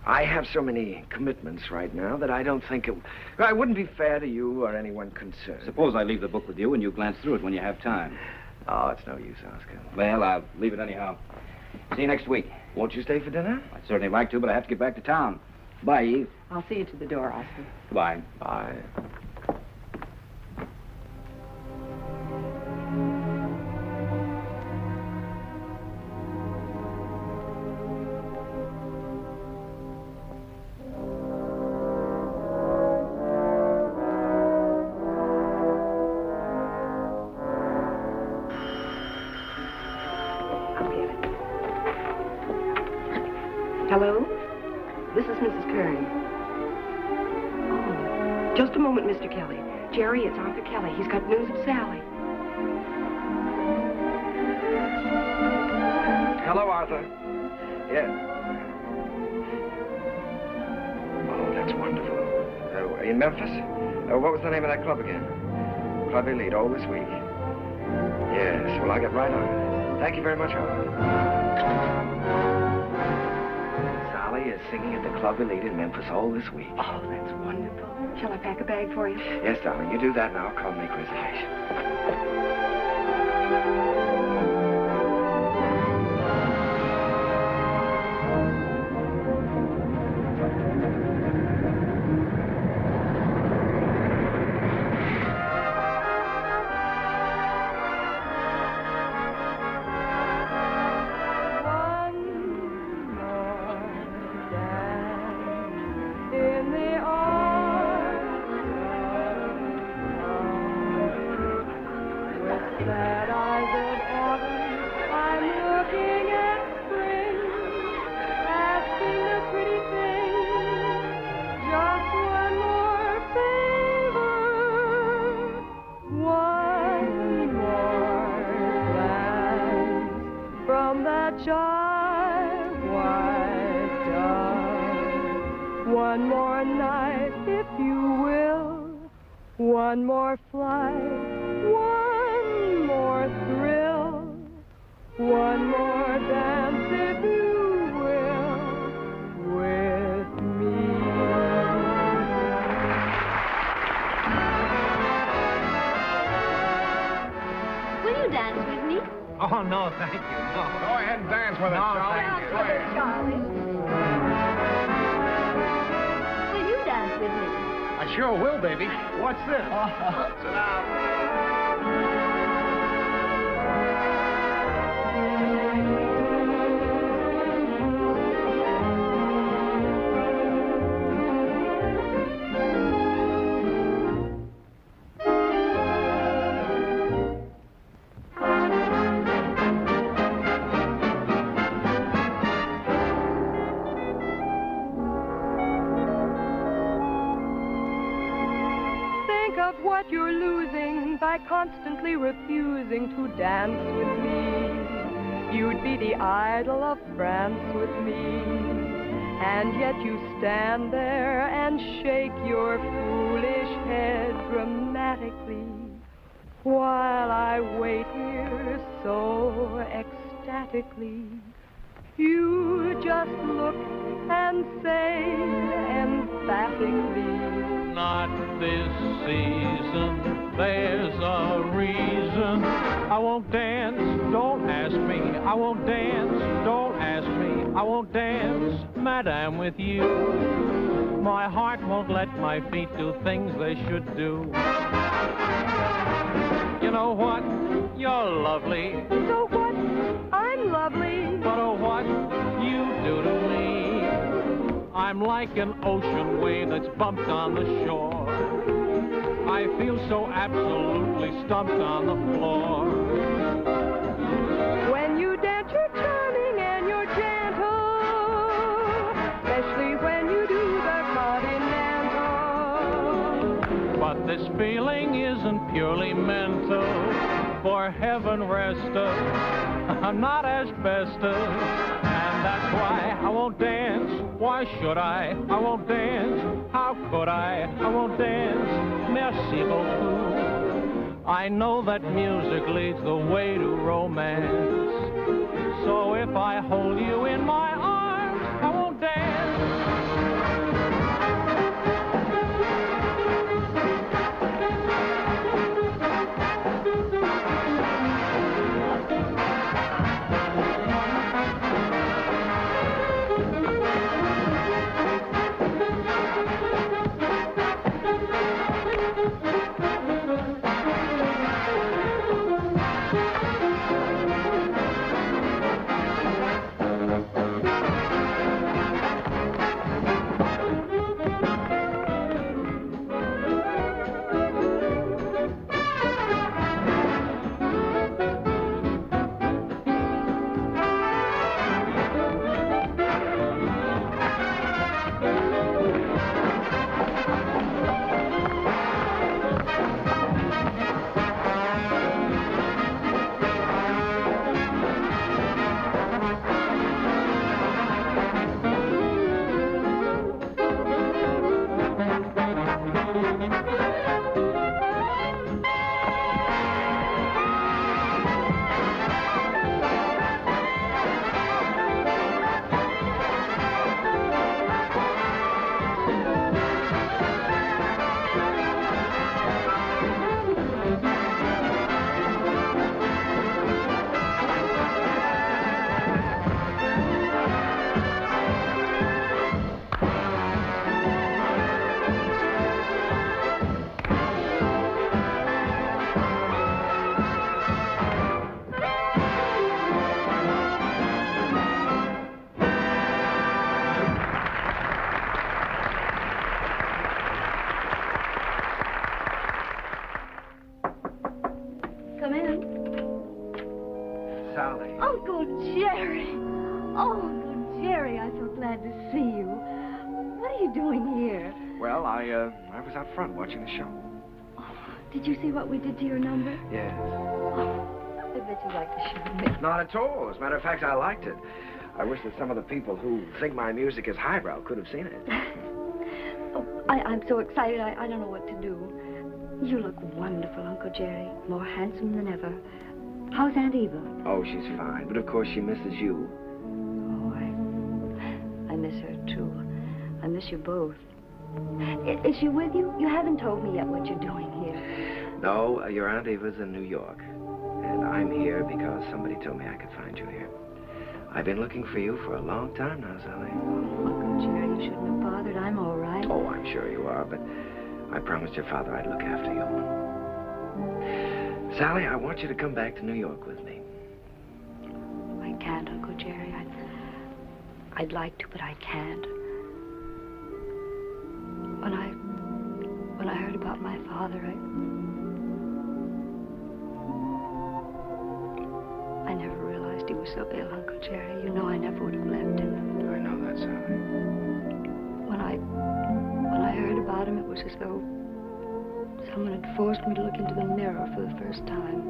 I have so many commitments right now that I don't think it wouldn't be fair to you or anyone concerned. Suppose I leave the book with you and you glance through it when you have time. Oh, it's no use, Oscar. Well, I'll leave it anyhow. See you next week. Won't you stay for dinner? I'd certainly like to, but I have to get back to town. Bye, Eve. I'll see you to the door, Oscar. Goodbye. Bye. Hello? This is Mrs. Kern. Oh, just a moment, Mr. Kelly. Jerry, it's Arthur Kelly. He's got news of Sally. Hello, Arthur. Yeah. Oh, that's wonderful. In Memphis? What was the name of that club again? Club Elite. Oh, this week. Yes. Well, I'll get right on it. Thank you very much, Arthur. Sally is singing at the Club Elite in Memphis all this week. Oh, that's wonderful. Shall I pack a bag for you? Yes, darling. You do that and I'll call and make reservations. One more night, if you will. One more flight, one more thrill. One more dance, if you will, with me. Will you dance with me? Oh, no, thank you. No. Go ahead and dance with us, Charlie. Go ahead. Charlie. Will you dance with me? I sure will, baby. What's this? Sit down. What you're losing by constantly refusing to dance with me. You'd be the idol of France with me, and yet you stand there and shake your foolish head dramatically while I wait here so ecstatically. You just look and say emphatically, not this season, there's a reason. I won't dance, don't ask me. I won't dance, don't ask me. I won't dance, madame, with you. My heart won't let my feet do things they should do. You know what? You're lovely. So what? I'm lovely. But oh, what you do to me. I'm like an ocean wave that's bumped on the shore. I feel so absolutely stumped on the floor. When you dance, you're charming and you're gentle, especially when you do the continental. But this feeling isn't purely mental. For heaven rest us, not asbestos. And that's why I won't dance. Why should I? I won't dance. How could I? I won't dance. Merci beaucoup. I know that music leads the way to romance. So if I hold you in my arms, I won't dance. Oh, Jerry. Oh, Uncle Jerry, I'm so glad to see you. What are you doing here? Well, I was out front watching the show. Did you see what we did to your number? Yes. I bet you like the show. Not at all. As a matter of fact, I liked it. I wish that some of the people who think my music is highbrow could have seen it. I'm so excited, I don't know what to do. You look wonderful, Uncle Jerry. More handsome than ever. How's Aunt Eva? Oh, she's fine. But of course she misses you. Oh, I miss her, too. I miss you both. Is she with you? You haven't told me yet what you're doing here. No, your Aunt Eva's in New York. And I'm here because somebody told me I could find you here. I've been looking for you for a long time now, Sally. Oh, Uncle Jerry, you shouldn't have bothered. I'm all right. Oh, I'm sure you are, but I promised your father I'd look after you. Sally, I want you to come back to New York with me. I can't, Uncle Jerry. I'd like to, but I can't. When I heard about my father, I never realized he was so ill, Uncle Jerry. You know I never would have left him. I know that, Sally. When I heard about him, it was as though someone had forced me to look into the mirror for the first time.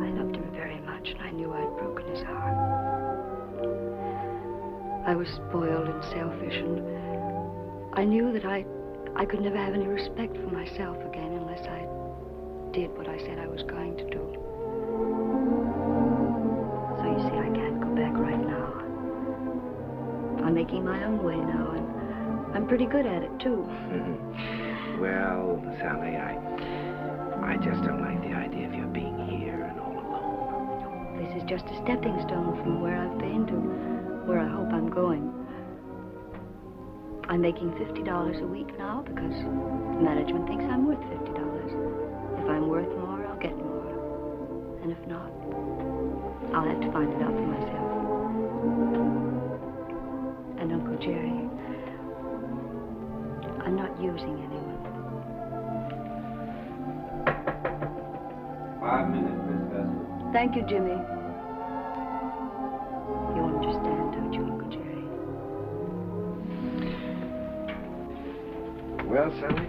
I loved him very much, and I knew I'd broken his heart. I was spoiled and selfish, and I knew that I could never have any respect for myself again unless I did what I said I was going to do. So you see, I can't go back right now. I'm making my own way now, and I'm pretty good at it, too. Well, Sally, I just don't like the idea of you being here and all alone. This is just a stepping stone from where I've been to where I hope I'm going. I'm making $50 a week now because management thinks I'm worth $50. If I'm worth more, I'll get more. And if not, I'll have to find it out for myself. And Uncle Jerry, I'm not using anyone. 5 minutes, Miss Guster. Thank you, Jimmy. You understand, don't you, Uncle Jerry? Well, Sally,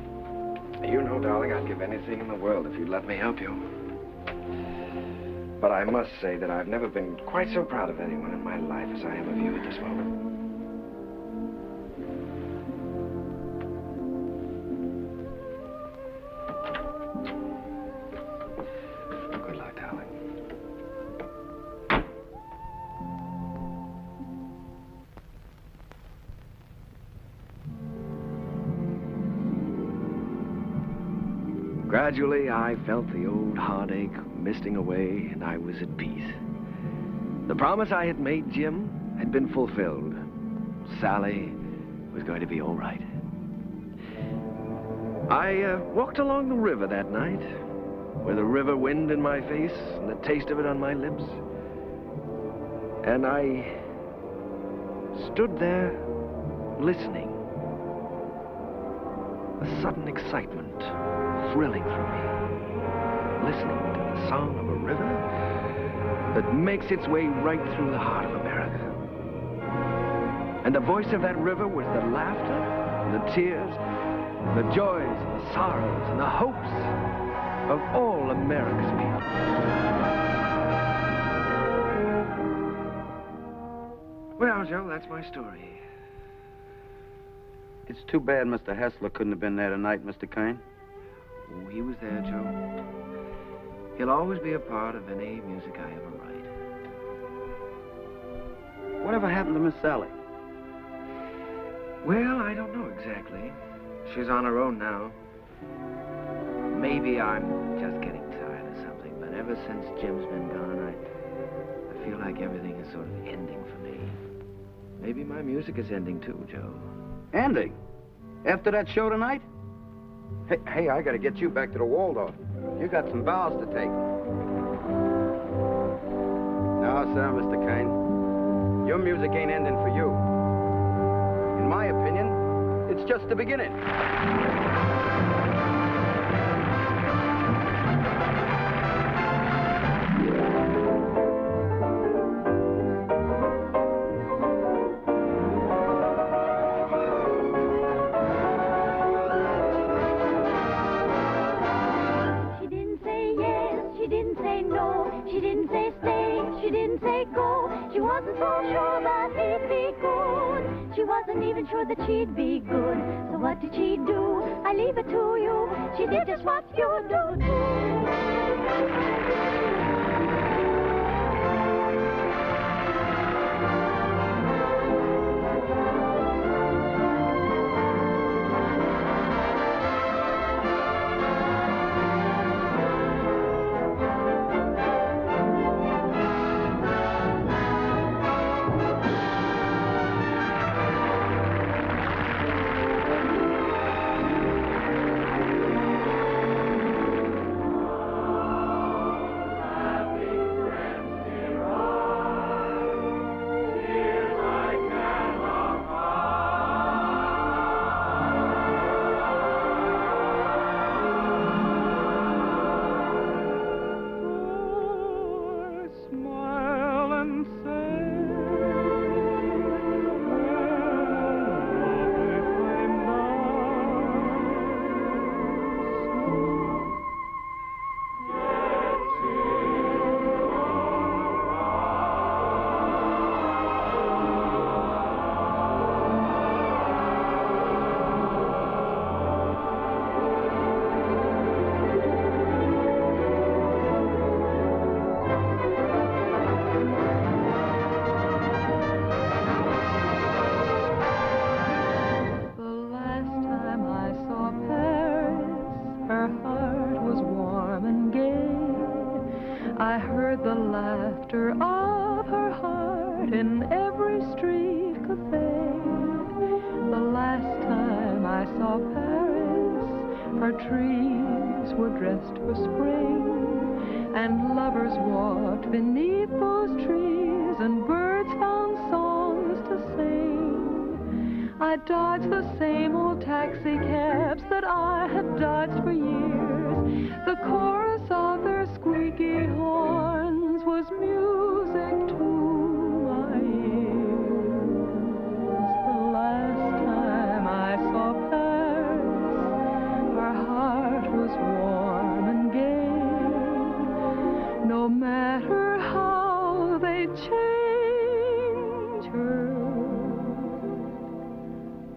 you know, darling, I'd give anything in the world if you'd let me help you. But I must say that I've never been quite so proud of anyone in my life as I am of you at this moment. Good luck, darling. Gradually, I felt the old heartache misting away, and I was at peace. The promise I had made Jim had been fulfilled. Sally was going to be all right. I walked along the river that night, with the river wind in my face and the taste of it on my lips. And I stood there, listening. A sudden excitement thrilling through me, listening to the song of a river that makes its way right through the heart of America. And the voice of that river was the laughter, and the tears, the joys, and the sorrows, and the hopes of all America's people. Well, Joe, that's my story. It's too bad Mr. Hessler couldn't have been there tonight, Mr. Kern. Oh, he was there, Joe. He'll always be a part of any music I ever write. Whatever happened to Miss Sally? Well, I don't know exactly. She's on her own now. Maybe I'm just getting tired of something, but ever since Jim's been gone, I feel like everything is sort of ending for me. Maybe my music is ending too, Joe. Ending? After that show tonight? Hey, I gotta get you back to the Waldorf. You got some vows to take. No, sir, Mr. Kern. Your music ain't ending for you. In my opinion, it's just the beginning. so sure that he'd be good. She wasn't even sure that she'd be good. So what did she do? I leave it to you. She did just what you do. I heard the laughter of her heart in every street cafe. The last time I saw Paris, her trees were dressed for spring, and lovers walked beneath those trees, and birds found songs to sing. I dodged the same old taxi cabs that I had dodged for years. The chorus of their squeaky horns was music to my ears. The last time I saw Paris, her heart was warm and gay. No matter how they change her,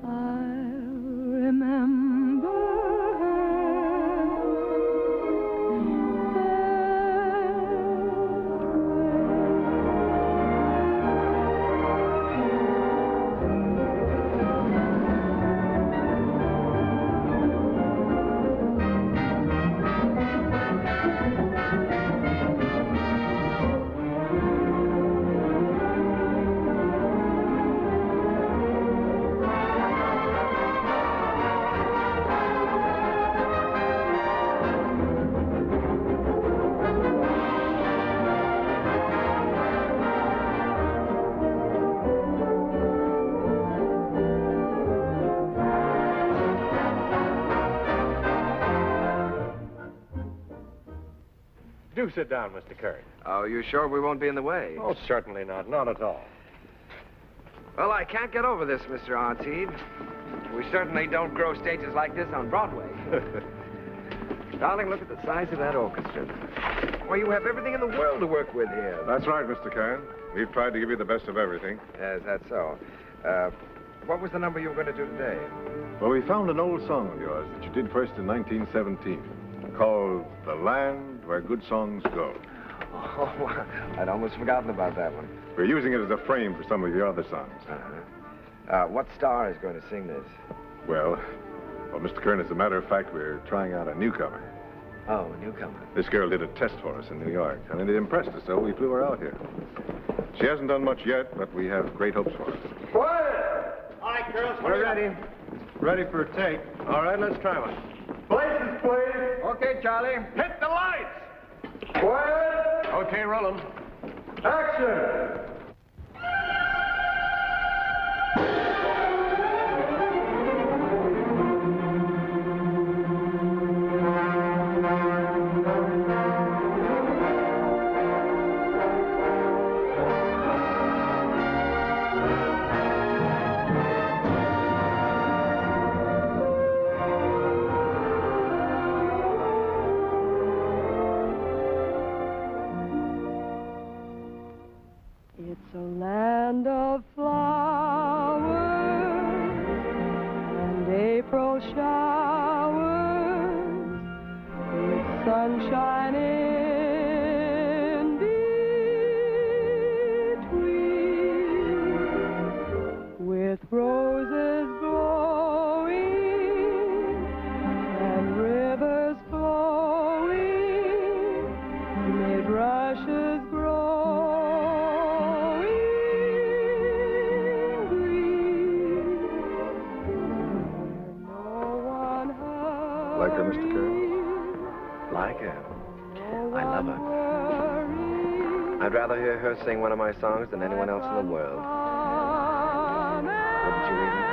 I'll remember her. Do sit down, Mr. Kern. Oh, you sure we won't be in the way? Oh, certainly not. Not at all. Well, I can't get over this, Mr. Artide. We certainly don't grow stages like this on Broadway. Darling, look at the size of that orchestra. Well, you have everything in the world to work with here. That's right, Mr. Kern. We've tried to give you the best of everything. Yes, that's so. What was the number you were going to do today? Well, we found an old song of yours that you did first in 1917, called The Land Where Good Songs Go. Oh, I'd almost forgotten about that one. We're using it as a frame for some of your other songs. What star is going to sing this? Well, Mr. Kern, as a matter of fact, we're trying out a newcomer. Oh, a newcomer. This girl did a test for us in New York, and it impressed us, so we flew her out here. She hasn't done much yet, but we have great hopes for her. Quiet! All right, girls, We're ready. Ready for a take. All right, let's try one. Places, please. Okay, Charlie. Hit the lights! Quiet! Okay, roll 'em. Action! of flowers and April showers with sunshine in between, with roses glowing and rivers flowing, mid rushes growing green. Like her, Mr. Kern? Like her. I love her. I'd rather hear her sing one of my songs than anyone else in the world. Wouldn't you even?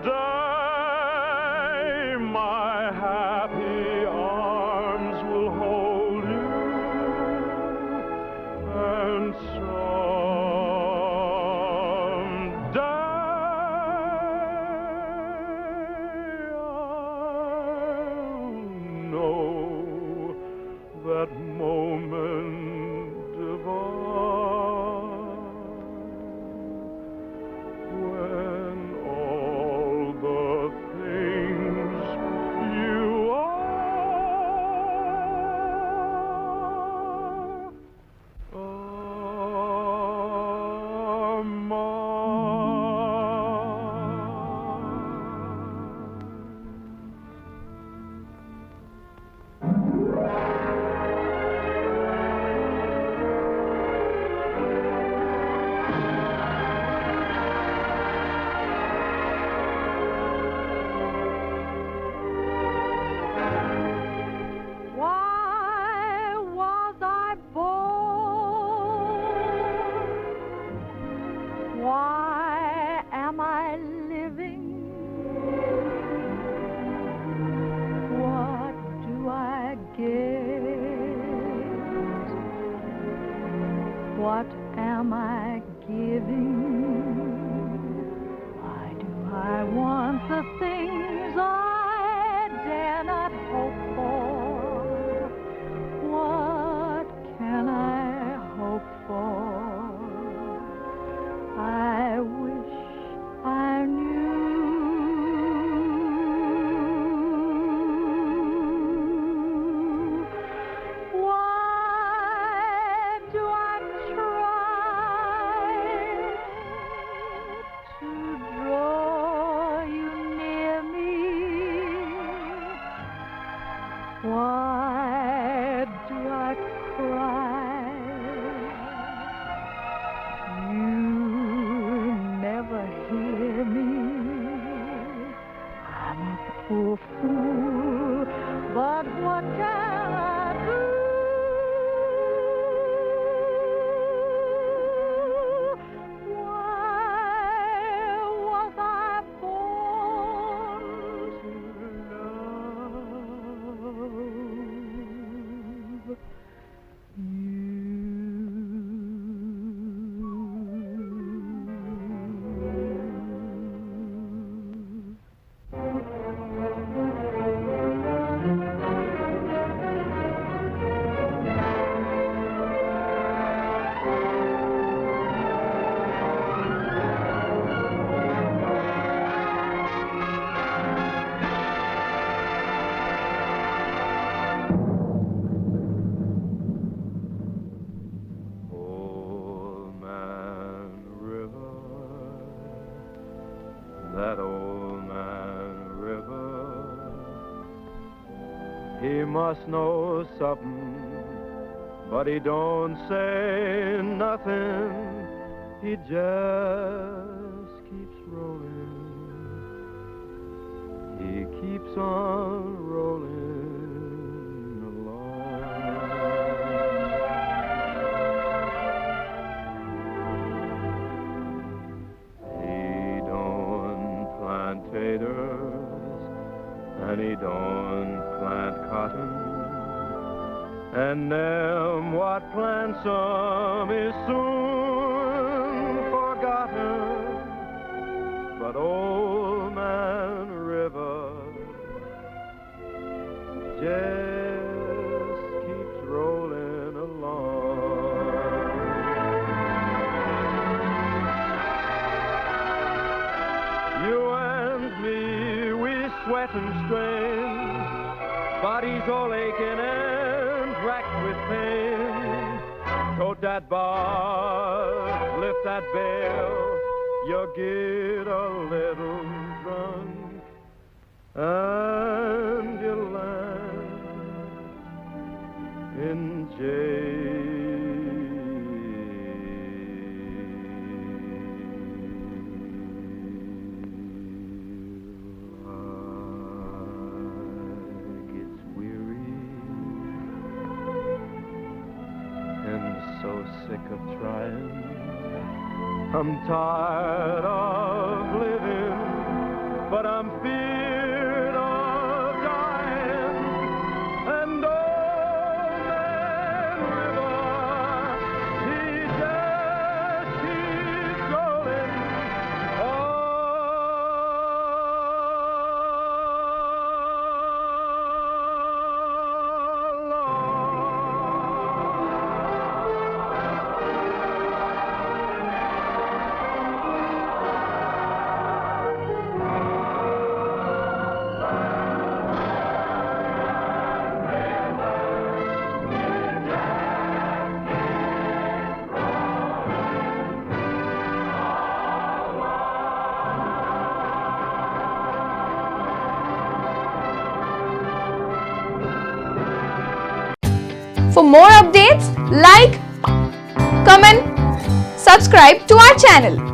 Someday my Why am I living? What do I get? What am I giving? Why do I want the things I dare not hope for? What can I hope for? I wish I knew. Why do I try to draw you near me? Why do I cry? You never hear me. I'm a poor fool, but what can I do? Why was I born to love Old Man River, that old man River, he must know something, but he don't say nothing. He just keeps rolling. He keeps on rolling along. He don't plant taters, and he don't plant cotton, and them what plants some is soon forgotten. But old man River just keeps rolling along. You and me, we sweat and strain, bodies all aching and racked with pain. Tote that bar, lift that bell, you get a little drunk, and you land in jail. Gets weary and so sick of trying. I'm tired of living, but I'm feared of dying. And old man River, he just keeps rolling For more updates, like, comment, subscribe to our channel.